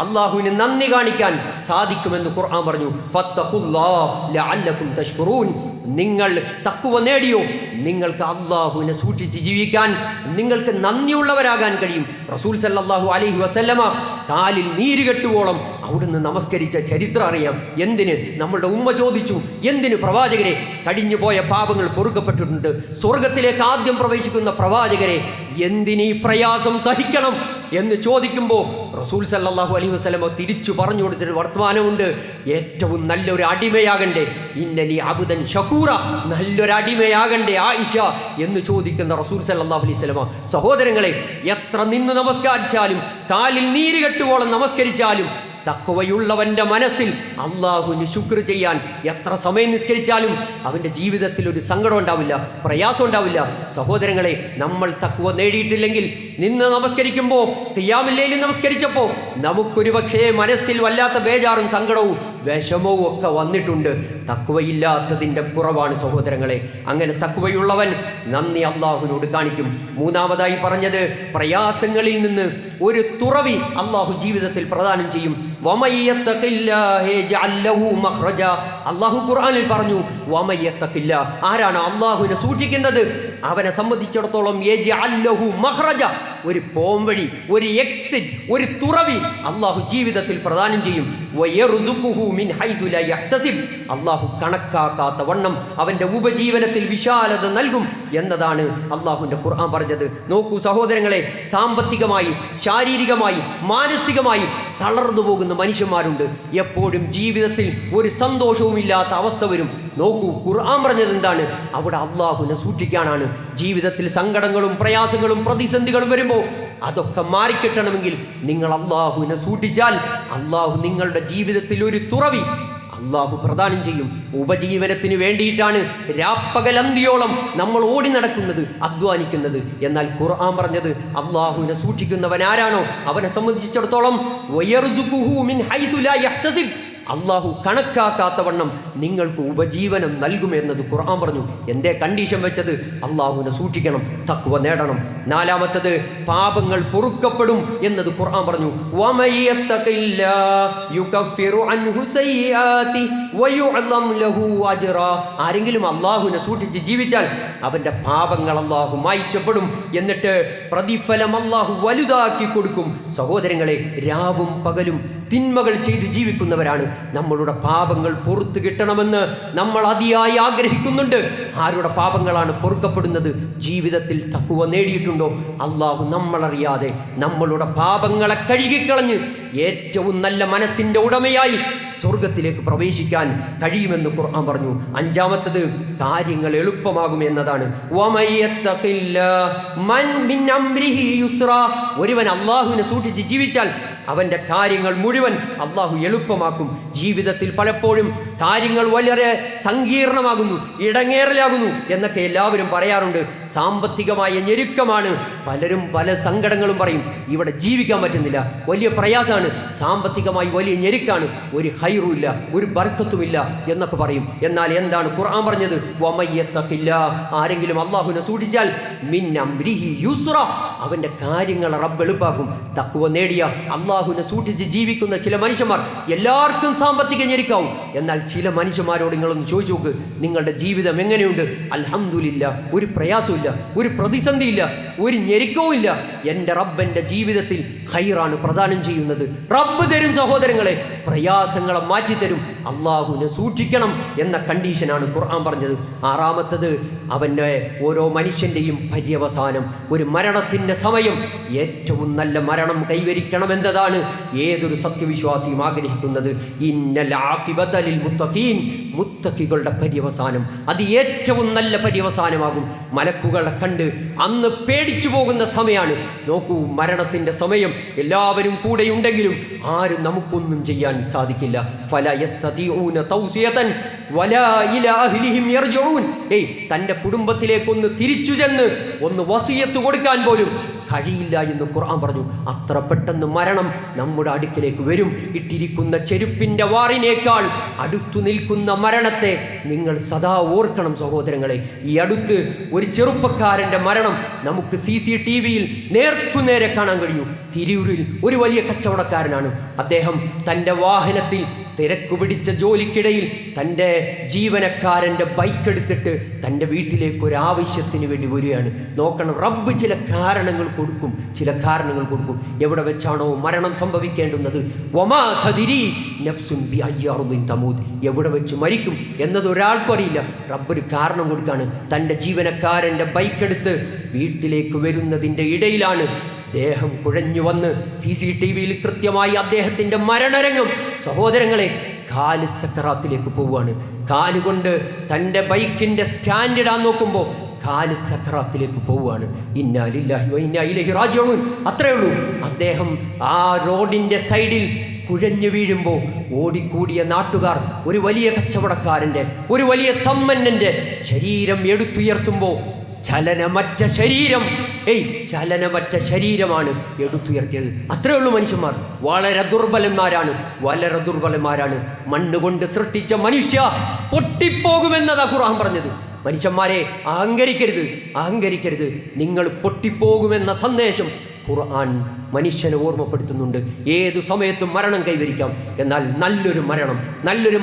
അള്ളാഹുവിന് നന്ദി കാണിക്കാൻ സാധിക്കുമെന്ന് ഖുർആൻ പറഞ്ഞു. ഫത്തഖുല്ലാഹ് ലഅല്ലകും തഷ്കുറൂൻ. നിങ്ങൾ തഖ്വ നേടിയോ, നിങ്ങൾക്ക് അള്ളാഹുവിനെ സൂക്ഷിച്ച് ജീവിക്കാൻ, നിങ്ങൾക്ക് നന്ദിയുള്ളവരാകാൻ കഴിയും. റസൂൽ സല്ലല്ലാഹു അലൈഹി വസല്ലമ കാലിൽ നീര് കെട്ടുവോളം അവിടുന്ന് നമസ്കരിച്ച ചരിത്രം അറിയാം. എന്തിന്? നമ്മളുടെ ഉമ്മ ചോദിച്ചു, എന്തിന് പ്രവാചകരെ? കഴിഞ്ഞു പോയ പാപങ്ങൾ പൊറുക്കപ്പെട്ടിട്ടുണ്ട്. സ്വർഗത്തിലേക്ക് ആദ്യം പ്രവേശിക്കുന്ന പ്രവാചകരെ എന്തിനീ പ്രയാസം സഹിക്കണം എന്ന് ചോദിക്കുമ്പോൾ റസൂൽ സല്ലല്ലാഹു അലൈഹി വസല്ലമ തിരിച്ചു പറഞ്ഞു കൊടുത്തൊരു വർത്തമാനമുണ്ട്. ഏറ്റവും നല്ലൊരു അടിമയാകണ്ടേ, ഇന്നലി അബ്ദൻ ഷകൂറ, നല്ലൊരു അടിമയാകണ്ടേ ആയിഷ എന്ന് ചോദിക്കുന്ന റസൂൽ സല്ലല്ലാഹു അലൈഹി വസല്ലമ. സഹോദരങ്ങളെ, എത്ര നിന്ന് നമസ്കരിച്ചാലും, കാലിൽ നീര് കെട്ടുവോളം നമസ്കരിച്ചാലും, തഖ്വയുള്ളവൻ്റെ മനസ്സിൽ അള്ളാഹുവിന് ശുക്ർ ചെയ്യാൻ എത്ര സമയം നിസ്കരിച്ചാലും അവൻ്റെ ജീവിതത്തിൽ ഒരു സങ്കടം ഉണ്ടാവില്ല, പ്രയാസം ഉണ്ടാവില്ല. സഹോദരങ്ങളെ, നമ്മൾ തഖ്വ നേടിയിട്ടില്ലെങ്കിൽ നിന്ന് നമസ്കരിക്കുമ്പോൾ, ഖിയാമുൽ ലൈൽ നമസ്കരിച്ചപ്പോൾ നമുക്കൊരു പക്ഷേ മനസ്സിൽ വല്ലാത്ത ബേജാറും സങ്കടവും വിഷമവും ഒക്കെ വന്നിട്ടുണ്ട്. തഖ്വയില്ലാത്തതിൻ്റെ കുറവാണ് സഹോദരങ്ങളെ. അങ്ങനെ തഖ്വയുള്ളവൻ നന്ദി അള്ളാഹുവിനോട് കാണിക്കും. മൂന്നാമതായി പറഞ്ഞത്, പ്രയാസങ്ങളിൽ നിന്ന് ഒരു തുറവി അള്ളാഹു ജീവിതത്തിൽ പ്രദാനം ചെയ്യും. അള്ളാഹു ഖുർആനിൽ പറഞ്ഞു, ആരാണ് അള്ളാഹുവിനെ സൂക്ഷിക്കുന്നത് അവനെ സംബന്ധിച്ചിടത്തോളം ഒരു പോംവഴി, ഒരു എക്സിറ്റ്, ഒരു തുറവി അള്ളാഹു ജീവിതത്തിൽ പ്രദാനം ചെയ്യും. അള്ളാഹു കണക്കാക്കാത്ത വണ്ണം അവൻ്റെ ഉപജീവനത്തിൽ വിശാലത നൽകും എന്നതാണ് അള്ളാഹുവിൻ്റെ ഖുർആൻ പറഞ്ഞത്. നോക്കൂ സഹോദരങ്ങളെ, സാമ്പത്തികമായി, ശാരീരികമായി, മാനസികമായി തളർന്നു പോകുന്ന പോകുന്ന മനുഷ്യന്മാരുണ്ട്. എപ്പോഴും ജീവിതത്തിൽ ഒരു സന്തോഷവുമില്ലാത്ത അവസ്ഥ വരും. നോക്കൂ, ഖുർആൻ പറഞ്ഞത് എന്താണ്? അവിടെ അള്ളാഹുവിനെ സൂക്ഷിക്കാനാണ്. ജീവിതത്തിൽ സങ്കടങ്ങളും പ്രയാസങ്ങളും പ്രതിസന്ധികളും വരുമ്പോൾ അതൊക്കെ മാറിക്കിട്ടണമെങ്കിൽ നിങ്ങൾ അള്ളാഹുവിനെ സൂക്ഷിച്ചാൽ അള്ളാഹു നിങ്ങളുടെ ജീവിതത്തിൽ ഒരു തുറവി അള്ളാഹു പ്രദാനം ചെയ്യും. ഉപജീവനത്തിന് വേണ്ടിയിട്ടാണ് രാപ്പകലന്തിയോളം നമ്മൾ ഓടി നടക്കുന്നത്, അധ്വാനിക്കുന്നത്. എന്നാൽ ഖുർആൻ പറഞ്ഞത് അള്ളാഹുവിനെ സൂക്ഷിക്കുന്നവൻ ആരാണോ അവനെ സംബന്ധിച്ചിടത്തോളം വയർസുഖുഹു മിൻ ഹൈതു ലാ യഹ്തസിബ്, അള്ളാഹു കണക്കാക്കാത്തവണ്ണം നിങ്ങൾക്ക് ഉപജീവനം നൽകുമെന്നത് ഖുർആൻ പറഞ്ഞു. എന്തേ കണ്ടീഷൻ വെച്ചത്? അള്ളാഹുവിനെ സൂക്ഷിക്കണം, തഖ്വ നേടണം. നാലാമത്തത് പാപങ്ങൾ പൊറുക്കപ്പെടും എന്നത് ഖുർആൻ പറഞ്ഞു. ആരെങ്കിലും അള്ളാഹുവിനെ സൂക്ഷിച്ച് ജീവിച്ചാൽ അവന്റെ പാപങ്ങൾ അള്ളാഹു മായ്ച്ചപ്പെടും, എന്നിട്ട് പ്രതിഫലം അള്ളാഹു വലുതാക്കി കൊടുക്കും. സഹോദരങ്ങളെ, രാവും പകലും തിന്മകൾ ചെയ്ത് ജീവിക്കുന്നവരാണ്. നമ്മളുടെ പാപങ്ങൾ പൊറുത്തു കിട്ടണമെന്ന് നമ്മൾ അതിയായി ആഗ്രഹിക്കുന്നുണ്ട്. ആരുടെ പാപങ്ങളാണ് പൊറുക്കപ്പെടുന്നത്? ജീവിതത്തിൽ തഖ്വ നേടിയിട്ടുണ്ടോ? അള്ളാഹു നമ്മളറിയാതെ നമ്മളുടെ പാപങ്ങളെ കഴുകിക്കളഞ്ഞ് ഏറ്റവും നല്ല മനസ്സിന്റെ ഉടമയായി സ്വർഗത്തിലേക്ക് പ്രവേശിക്കാൻ കഴിയുമെന്ന് ഖുർആൻ പറഞ്ഞു. അഞ്ചാമത്തത് കാര്യങ്ങൾ എളുപ്പമാകും എന്നതാണ്. ഒരുവൻ അള്ളാഹുവിനെ സൂക്ഷിച്ച് ജീവിച്ചാൽ അവന്റെ കാര്യങ്ങൾ മുഴുവൻ അള്ളാഹു എളുപ്പമാക്കും. ജീവിതത്തിൽ പലപ്പോഴും കാര്യങ്ങൾ വളരെ സങ്കീർണമാകുന്നു, ഇടങ്ങേറലാകുന്നു എന്നൊക്കെ എല്ലാവരും പറയാറുണ്ട്. സാമ്പത്തികമായ ഞെരുക്കമാണ്. പലരും പല സങ്കടങ്ങളും പറയും. ഇവിടെ ജീവിക്കാൻ പറ്റുന്നില്ല, വലിയ പ്രയാസമാണ്, സാമ്പത്തികമായി വലിയ ഞെരുക്കാണ്, ഒരു ഹൈറുമില്ല, ഒരു ബർക്കത്തുമില്ല എന്നൊക്കെ പറയും. എന്നാൽ എന്താണ് ഖുർആൻ പറഞ്ഞത്? വമയ്യത്തഖില്ല, ആരെങ്കിലും അള്ളാഹുവിനെ സൂക്ഷിച്ചാൽ മിൻ അംരിഹി യുസ്റ, അവന്റെ കാര്യങ്ങൾ റബ്ബ് എളുപ്പാക്കും. തഖ്വ നേടിയ അള്ളാഹുവിനെ സൂക്ഷിച്ച് ജീവിക്കുന്ന ചില മനുഷ്യന്മാർ, എല്ലാവർക്കും സാമ്പത്തിക ഞെരുക്കാവും. എന്നാൽ ചില മനുഷ്യന്മാരോട് നിങ്ങളൊന്ന് ചോദിച്ചു നോക്ക്, നിങ്ങളുടെ ജീവിതം എങ്ങനെയുണ്ട്? അൽഹംദുലില്ലാ, ഒരു പ്രയാസമില്ല, ഒരു പ്രതിസന്ധിയില്ല, ഒരു ഞെരുക്കവും ഇല്ല. എൻ്റെ റബ്ബൻ്റെ ജീവിതത്തിൽ ഖൈറാണ് പ്രദാനം ചെയ്യുന്നത്. റബ്ബ് തരും സഹോദരങ്ങളെ, പ്രയാസങ്ങളെ മാറ്റിത്തരും. അള്ളാഹുവിനെ സൂക്ഷിക്കണം എന്ന കണ്ടീഷനാണ് ഖുർആൻ പറഞ്ഞത്. ആറാമത്തത്, അവൻ്റെ ഓരോ മനുഷ്യൻ്റെയും പര്യവസാനം, ഒരു മരണത്തിൻ്റെ സമയം ഏറ്റവും നല്ല മരണം കൈവരിക്കണമെന്നതാണ് ഏതൊരു സത്യവിശ്വാസിയും ആഗ്രഹിക്കുന്നത്. ഇന്നൽ ആഖിബത ലിൽ മുത്തഖീൻ, മുത്തഖികളുടെ പര്യവസാനം അത് ഏറ്റവും നല്ല പര്യവസാനമാകും. മലക്കുകളെ കണ്ട് അന്ന് പേടിച്ചു പോകുന്ന സമയമാണ്. നോക്കൂ, മരണത്തിൻ്റെ സമയം എല്ലാവരും കൂടെയുണ്ടെങ്കിലും ആരും നമുക്കൊന്നും ചെയ്യാൻ സാധിക്കില്ല. ഫലാ യസ്തതിഊന തൗസിയതൻ വലാ ഇലാ അഹ്ലിഹിം യർജിഊൻ, തൻ്റെ കുടുംബത്തിലേക്കൊന്ന് തിരിച്ചു ചെന്ന് ഒന്ന് വസിയത്ത് കൊടുക്കാൻ പോലും കഴിയില്ല എന്ന് ഖുർആൻ പറഞ്ഞു. അത്ര പെട്ടെന്ന് മരണം നമ്മുടെ അടുക്കിലേക്ക് വരും. ഇട്ടിരിക്കുന്ന ചെരുപ്പിൻ്റെ വാറിനേക്കാൾ അടുത്തു നിൽക്കുന്ന മരണത്തെ നിങ്ങൾ സദാ ഓർക്കണം സഹോദരങ്ങളെ. ഈ അടുത്ത് ഒരു ചെറുപ്പക്കാരൻ്റെ മരണം നമുക്ക് CCTV-യിൽ നേർക്കുനേരെ കാണാൻ കഴിഞ്ഞു. തിരൂരിൽ ഒരു വലിയ കച്ചവടക്കാരനാണ്. അദ്ദേഹം തൻ്റെ വാഹനത്തിൽ തിരക്ക് പിടിച്ച ജോലിക്കിടയിൽ തൻ്റെ ജീവനക്കാരൻ്റെ ബൈക്ക് എടുത്തിട്ട് തൻ്റെ വീട്ടിലേക്ക് ഒരു ആവശ്യത്തിന് വേണ്ടി വരികയാണ്. നോക്കണം, റബ്ബ് ചില കാരണങ്ങൾ കൊടുക്കും. എവിടെ വെച്ചാണോ മരണം സംഭവിക്കേണ്ടുന്നത്, എവിടെ വെച്ച് മരിക്കും എന്നത് ഒരാൾക്കും അറിയില്ല. റബ്ബൊരു കാരണം കൊടുക്കാണ്. തൻ്റെ ജീവനക്കാരൻ്റെ ബൈക്ക് എടുത്ത് വീട്ടിലേക്ക് വരുന്നതിൻ്റെ ഇടയിലാണ് ദേഹം കുഴഞ്ഞു വന്ന് CCTV-യിൽ കൃത്യമായി അദ്ദേഹത്തിൻ്റെ മരണരംഗം. സഹോദരങ്ങളെ, കാല് സക്കറാത്തിലേക്ക് പോവുകയാണ്. കാലുകൊണ്ട് തൻ്റെ ബൈക്കിൻ്റെ സ്റ്റാൻഡ് ഇടാൻ നോക്കുമ്പോൾ കാല് സക്കറാത്തിലേക്ക് പോവുകയാണ്. ഇന്നാ ലില്ലാഹി വ ഇന്നാ ഇലൈഹി റാജിഊൻ. അത്രയേ ഉള്ളൂ. അദ്ദേഹം ആ റോഡിൻ്റെ സൈഡിൽ കുഴഞ്ഞു വീഴുമ്പോൾ ഓടിക്കൂടിയ നാട്ടുകാർ ഒരു വലിയ കച്ചവടക്കാരൻ്റെ, ഒരു വലിയ സമ്പന്നൻ്റെ ശരീരം എടുത്തുയർത്തുമ്പോൾ ചലനമറ്റ ശരീരമാണ് എടുത്തുയർത്തിയത്. അത്രയേ ഉള്ളൂ. മനുഷ്യന്മാർ വളരെ ദുർബലന്മാരാണ്. മണ്ണുകൊണ്ട് സൃഷ്ടിച്ച മനുഷ്യ പൊട്ടിപ്പോകുമെന്നതാ ഖുർആൻ പറഞ്ഞത്. മനുഷ്യന്മാരെ, അഹങ്കരിക്കരുത്, നിങ്ങൾ പൊട്ടിപ്പോകുമെന്ന സന്ദേശം ഖുർആൻ മനുഷ്യനെ ഓർമ്മപ്പെടുത്തുന്നുണ്ട്. ഏതു സമയത്തും മരണം കൈവരിക്കാം. എന്നാൽ നല്ലൊരു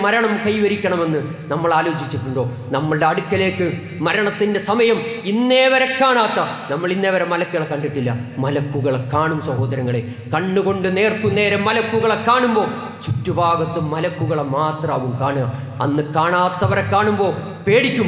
മരണം കൈവരിക്കണമെന്ന് നമ്മൾ ആലോചിച്ചിട്ടുണ്ടോ? നമ്മളുടെ അടുക്കലേക്ക് മരണത്തിൻ്റെ സമയം ഇന്നേ വരെ കാണാത്ത, നമ്മൾ ഇന്നേ വരെ മലക്കുകളെ കണ്ടിട്ടില്ല. മലക്കുകളെ കാണും സഹോദരങ്ങളെ. കണ്ണുകൊണ്ട് നേർക്കുനേരെ മലക്കുകളെ കാണുമ്പോൾ ചുറ്റുഭാഗത്തും മലക്കുകളെ മാത്രമാവും കാണുക. അന്ന് കാണാത്തവരെ കാണുമ്പോൾ പേടിക്കും,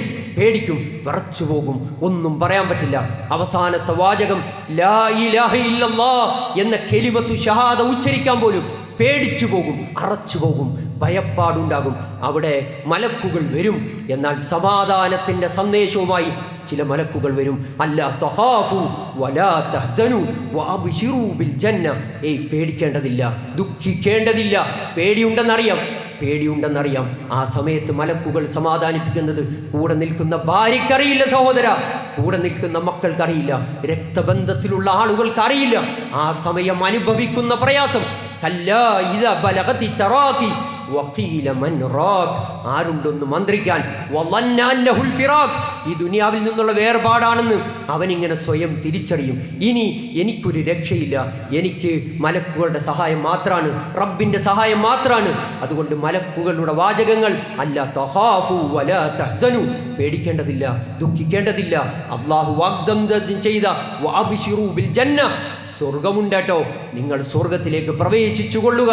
വിറച്ചു പോകും, ഒന്നും പറയാൻ പറ്റില്ല. അവസാനത്തെ വാചകം ലാ ഇലാഹ ഇല്ലല്ലാഹ് എന്ന കലിമത്തു ഷഹാദ ഉച്ചരിക്കാൻ പോലും പേടിച്ചു പോകും, അറച്ചു പോകും, ഭയപ്പാടുണ്ടാകും. അവിടെ മലക്കുകൾ വരും. എന്നാൽ സമാധാനത്തിൻ്റെ സന്ദേശവുമായി ചില മലക്കുകൾ വരും. അല്ലാ തഖാഫു വലാ തഹ്സനു വഅബ്ശിറൂ ബിൽ ജന്ന. പേടിക്കേണ്ടതില്ല, ദുഃഖിക്കേണ്ടതില്ല. പേടിയുണ്ടെന്നറിയാം. ആ സമയത്ത് മലക്കുകൾ സമാധാനിപ്പിക്കുന്നത് കൂടെ നിൽക്കുന്ന ഭാര്യയ്ക്കറിയില്ല, സഹോദര, കൂടെ നിൽക്കുന്ന മക്കൾക്കറിയില്ല, രക്തബന്ധത്തിലുള്ള ആളുകൾക്കറിയില്ല. ആ സമയം അനുഭവിക്കുന്ന പ്രയാസം. കല്ലാ ഇദാ ബലഗതി തറാഖി വഖീല മൻ റാഖ്. ആരുണ്ടൊന്ന് മന്ത്രിക്കാൻ. വളന്ന അന്നഹുൽ ഫിറാഖ്. ഈ ദുനിയാവിൽ നിന്നുള്ള വേർപാടാണെന്ന് അവനിങ്ങനെ സ്വയം തിരിച്ചറിയും. ഇനി എനിക്കൊരു രക്ഷയില്ല, എനിക്ക് മലക്കുകളുടെ സഹായം മാത്രമാണ്, റബ്ബിൻ്റെ സഹായം മാത്രമാണ്. അതുകൊണ്ട് മലക്കുകളുടെ വാചകങ്ങൾ അല്ലാ തഖാഫു വലാ തഹ്സനു. പേടിക്കേണ്ടതില്ല, ദുഃഖിക്കേണ്ടതില്ല. അല്ലാഹു വാഗ്ദത്തം ചെയ്ത വഅബ്ശിറൂ ബിൽ ജന്ന, സ്വർഗമുണ്ടേട്ടോ, നിങ്ങൾ സ്വർഗത്തിലേക്ക് പ്രവേശിച്ചു കൊള്ളുക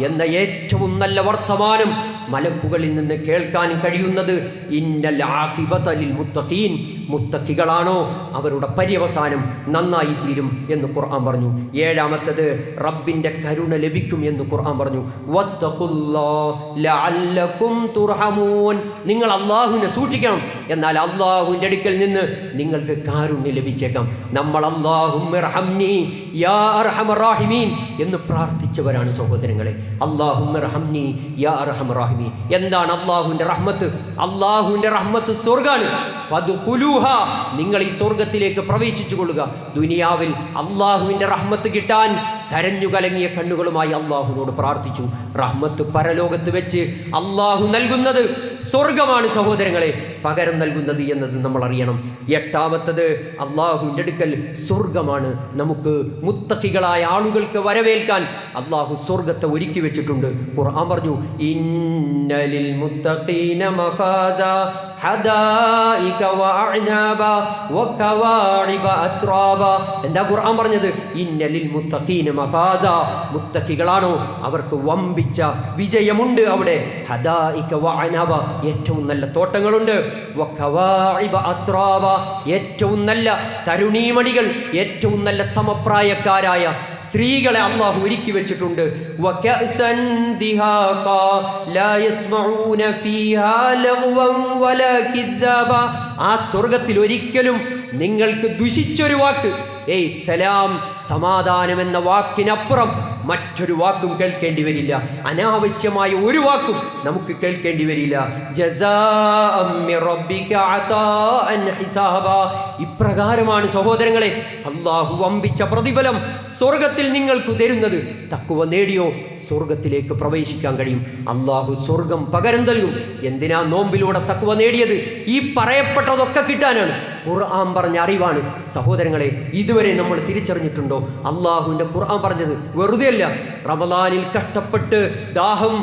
എന്ന ഏറ്റവും നല്ല വർത്തമാനം മലക്കുകളിൽ നിന്ന് കേൾക്കാൻ കഴിയുന്നത് ഇന്നൽ ആഖിബത ലിൽ മുത്തഖീൻ. മുത്തഖികളാണോ അവരുടെ പര്യവസാനം നന്നായി തീരും എന്ന് ഖുർആൻ പറഞ്ഞു. ഏഴാമത്തത് റബ്ബിൻ്റെ കരുണ ലഭിക്കും എന്ന് ഖുർആൻ പറഞ്ഞു. വത്തഖുല്ലാഹ ലഅല്ലകും തുർഹമൂൻ. നിങ്ങൾ അല്ലാഹുവിനെ സൂക്ഷിക്കണം, എന്നാൽ അല്ലാഹുവിൻ്റെ അടുക്കൽ നിന്ന് നിങ്ങൾക്ക് കാരുണ്യം ലഭിച്ചേക്കാം. നമ്മൾ അല്ലാഹുമ്മർഹംനി യാ അർഹമർ റഹീമീൻ എന്ന് പ്രാർത്ഥിച്ചവരാണ് സഹോദരങ്ങളെ. അല്ലാഹുമ്മർഹംനി യാ അർഹമർ റഹീമീൻ. എന്താണ് അല്ലാഹുവിൻ്റെ റഹ്മത്ത്? അല്ലാഹുവിൻ്റെ റഹ്മത്ത് സ്വർഗ്ഗാണ്. ഫദ്ഖുലൂഹ, നിങ്ങൾ ഈ സ്വർഗത്തിലേക്ക് പ്രവേശിച്ചു കൊള്ളുക. ദുനിയാവിൽ അല്ലാഹുവിൻ്റെ റഹ്മത്ത് കിട്ടാൻ കരഞ്ഞു കലങ്ങിയ കണ്ണുകളുമായി അല്ലാഹുവിനോട് പ്രാർത്ഥിച്ചു. റഹ്മത്ത് പരലോകത്ത് വെച്ച് അല്ലാഹു നൽകുന്നത് സ്വർഗമാണ് സഹോദരങ്ങളെ, പകരം നൽകുന്നത് എന്നത് നമ്മൾ അറിയണം. എട്ടാമത്തത് അല്ലാഹുവിൻ്റെ അടുക്കൽ സ്വർഗമാണ്. നമുക്ക് മുത്തഖികളായ ആളുകൾക്ക് വരവേൽക്കാൻ അല്ലാഹു സ്വർഗത്തെ ഒരുക്കി വെച്ചിട്ടുണ്ട്. ഖുർആൻ പറഞ്ഞു ഇന്നലിൽ മുത്തഖീന മഫാസ ഹദായിക വഅഅനാബ വകവാഇബ അത്റാബ. എന്താ ഖുർആൻ പറഞ്ഞത്? ഇന്നലിൽ മുത്തഖീന മഫാസ. മുത്തഖികളാണോ അവർക്ക് വമ്പിച്ച വിജയമുണ്ട് അവിടെ. ഹദായിക വഅഅനാബ, ഏറ്റവും നല്ല തോട്ടങ്ങളുണ്ട്. വകവാഇബ അത്റാബ, ഏറ്റവും നല്ല തരുണീമണികൾ, ഏറ്റവും നല്ല സമപ്രായക്കാരായ സ്ത്രീകളെ അല്ലാഹു ഒരുക്കി വെച്ചിട്ടുണ്ട്. വകഅസൻ ദിഹാഖ ലാ യസ്മഊന ഫീഹാ ലഗ്വൻ വലാ കിദ്ദാബ. ആ സ്വർഗത്തിൽ ഒരിക്കലും നിങ്ങൾക്ക് ദുഷിച്ചൊരു വാക്ക്, സലാം, സമാധാനം എന്ന വാക്കിനപ്പുറം മറ്റൊരു വാക്കും കേൾക്കേണ്ടി വരില്ല. അനാവശ്യമായ ഒരു വാക്കും നമുക്ക് കേൾക്കേണ്ടി വരില്ല. ജസാഅൻ മിർ റബ്ബിക അതാഅൻ ഹിസാബ. ഇപ്രകാരമാണ് സഹോദരങ്ങളെ അല്ലാഹു വമ്പിച്ച പ്രതിഫലം സ്വർഗത്തിൽ നിങ്ങൾക്ക് തരുന്നത്. തഖ്വ നേടിയോ സ്വർഗത്തിലേക്ക് പ്രവേശിക്കാൻ കഴിയും. അല്ലാഹു സ്വർഗം പകരം നൽകും. എന്തിനാ നോമ്പിലൂടെ തഖ്വ നേടിയത്? ഈ പറയപ്പെട്ടതൊക്കെ കിട്ടാനാണ്. ഖുർആൻ പറഞ്ഞ അറിവാണ് സഹോദരങ്ങളെ. ഇതുവരെ നമ്മൾ തിരിച്ചറിഞ്ഞിട്ടുണ്ടോ? അള്ളാഹുവിൻ്റെ ഖുർആൻ പറഞ്ഞത് വെറുതെ അല്ല. റമദാനിൽ കഷ്ടപ്പെട്ട് ദാഹം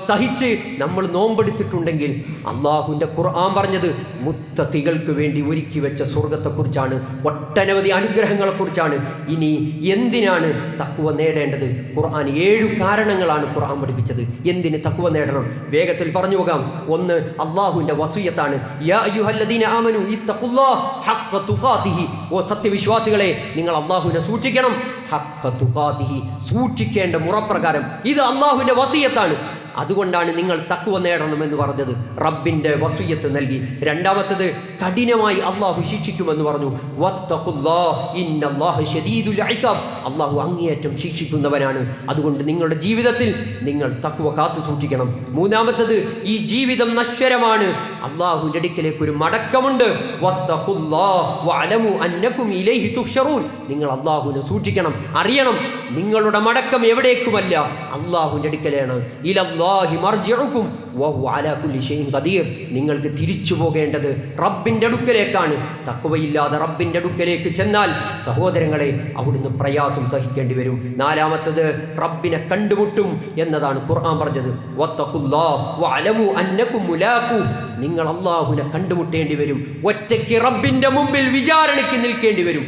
സഹിച്ച് നമ്മൾ നോമ്പെടുത്തിട്ടുണ്ടെങ്കിൽ അള്ളാഹുവിൻ്റെ ഖുർആൻ പറഞ്ഞത് മുത്തഖികൾക്ക് വേണ്ടി ഒരുക്കി വെച്ച സ്വർഗത്തെക്കുറിച്ചാണ്, ഒട്ടനവധി അനുഗ്രഹങ്ങളെക്കുറിച്ചാണ്. ഇനി എന്തിനാണ് തഖ്വ നേടേണ്ടത്? ഖുർആൻ 7 കാരണങ്ങളാണ് ഖുർആൻ പഠിപ്പിച്ചത് എന്തിന് തഖ്വ നേടണം. വേഗത്തിൽ പറഞ്ഞു പോകാം. ഒന്ന്, അള്ളാഹുവിൻ്റെ വസിയ്യത്താണ്. യാ അയ്യുഹല്ലദീന ആമനു ഇത്തഖുല്ലാഹ ഹഖ്ഖ തുഖാതിഹി. ഓ സത്യവിശ്വാസികളെ, നിങ്ങൾ അള്ളാഹുവിനെ സൂക്ഷിക്കണം. ഹഖ്ഖ തുഖാതിഹി, സൂക്ഷിക്കേണ്ട മുറപ്രകാരം. ഇത് അള്ളാഹുവിൻ്റെ വസിയ്യത്താണ്. അതുകൊണ്ടാണ് നിങ്ങൾ തഖ്വ നേടണമെന്ന് പറഞ്ഞത്. റബ്ബിൻ്റെ വസിയ്യത്ത് നൽകി. രണ്ടാമത്തത്, കഠിനമായി അള്ളാഹു ശിക്ഷിക്കുമെന്ന് പറഞ്ഞു. വത്തഖുല്ലാഹ ഇന്നല്ലാഹ ശദീദുൽ ഇഖാബ്. അള്ളാഹു അങ്ങേയറ്റം ശിക്ഷിക്കുന്നവനാണ്. അതുകൊണ്ട് നിങ്ങളുടെ ജീവിതത്തിൽ നിങ്ങൾ തഖ്വ കാത്തു സൂക്ഷിക്കണം. മൂന്നാമത്തത്, ഈ ജീവിതം നശ്വരമാണ്. അള്ളാഹുവിൻ്റെ അടുക്കലേക്ക് ഒരു മടക്കമുണ്ട്. വത്തഖുല്ലാഹ വഅലമു അന്നകും ഇലൈഹി തുഹ്ശറൂൻ. നിങ്ങൾ അള്ളാഹുവിനെ സൂക്ഷിക്കണം, അറിയണം നിങ്ങളുടെ മടക്കം എവിടേക്കുമല്ല, അള്ളാഹുവിൻ്റെ അടുക്കലാണ്. ഇലല്ലാഹി മർജിഉകും വഹുവ അലാ കുല്ലി ഷൈഇൻ ഖദീർ. നിങ്ങൾക്ക് തിരിച്ചു പോകേണ്ടത് റബ്ബിൻ്റെ അടുക്കലേക്കാണ്. തഖ്വയില്ലാതെ റബ്ബിൻ്റെ അടുക്കലേക്ക് ചെന്നാൽ സഹോദരങ്ങളെ അവിടുന്ന് പ്രയാസം സഹിക്കേണ്ടി വരും. നാലാമത്തത്, റബ്ബിനെ കണ്ടുമുട്ടും എന്നതാണ് ഖുർആൻ പറഞ്ഞത്. വത്തഖുല്ലാഹ വഅലമു അന്നകും മുലാഖു. നിങ്ങൾ അള്ളാഹുവിനെ കണ്ടുമുട്ടേണ്ടി വരും. ഒറ്റയ്ക്ക് റബ്ബിൻ്റെ മുമ്പിൽ വിചാരണയ്ക്ക് നിൽക്കേണ്ടി വരും.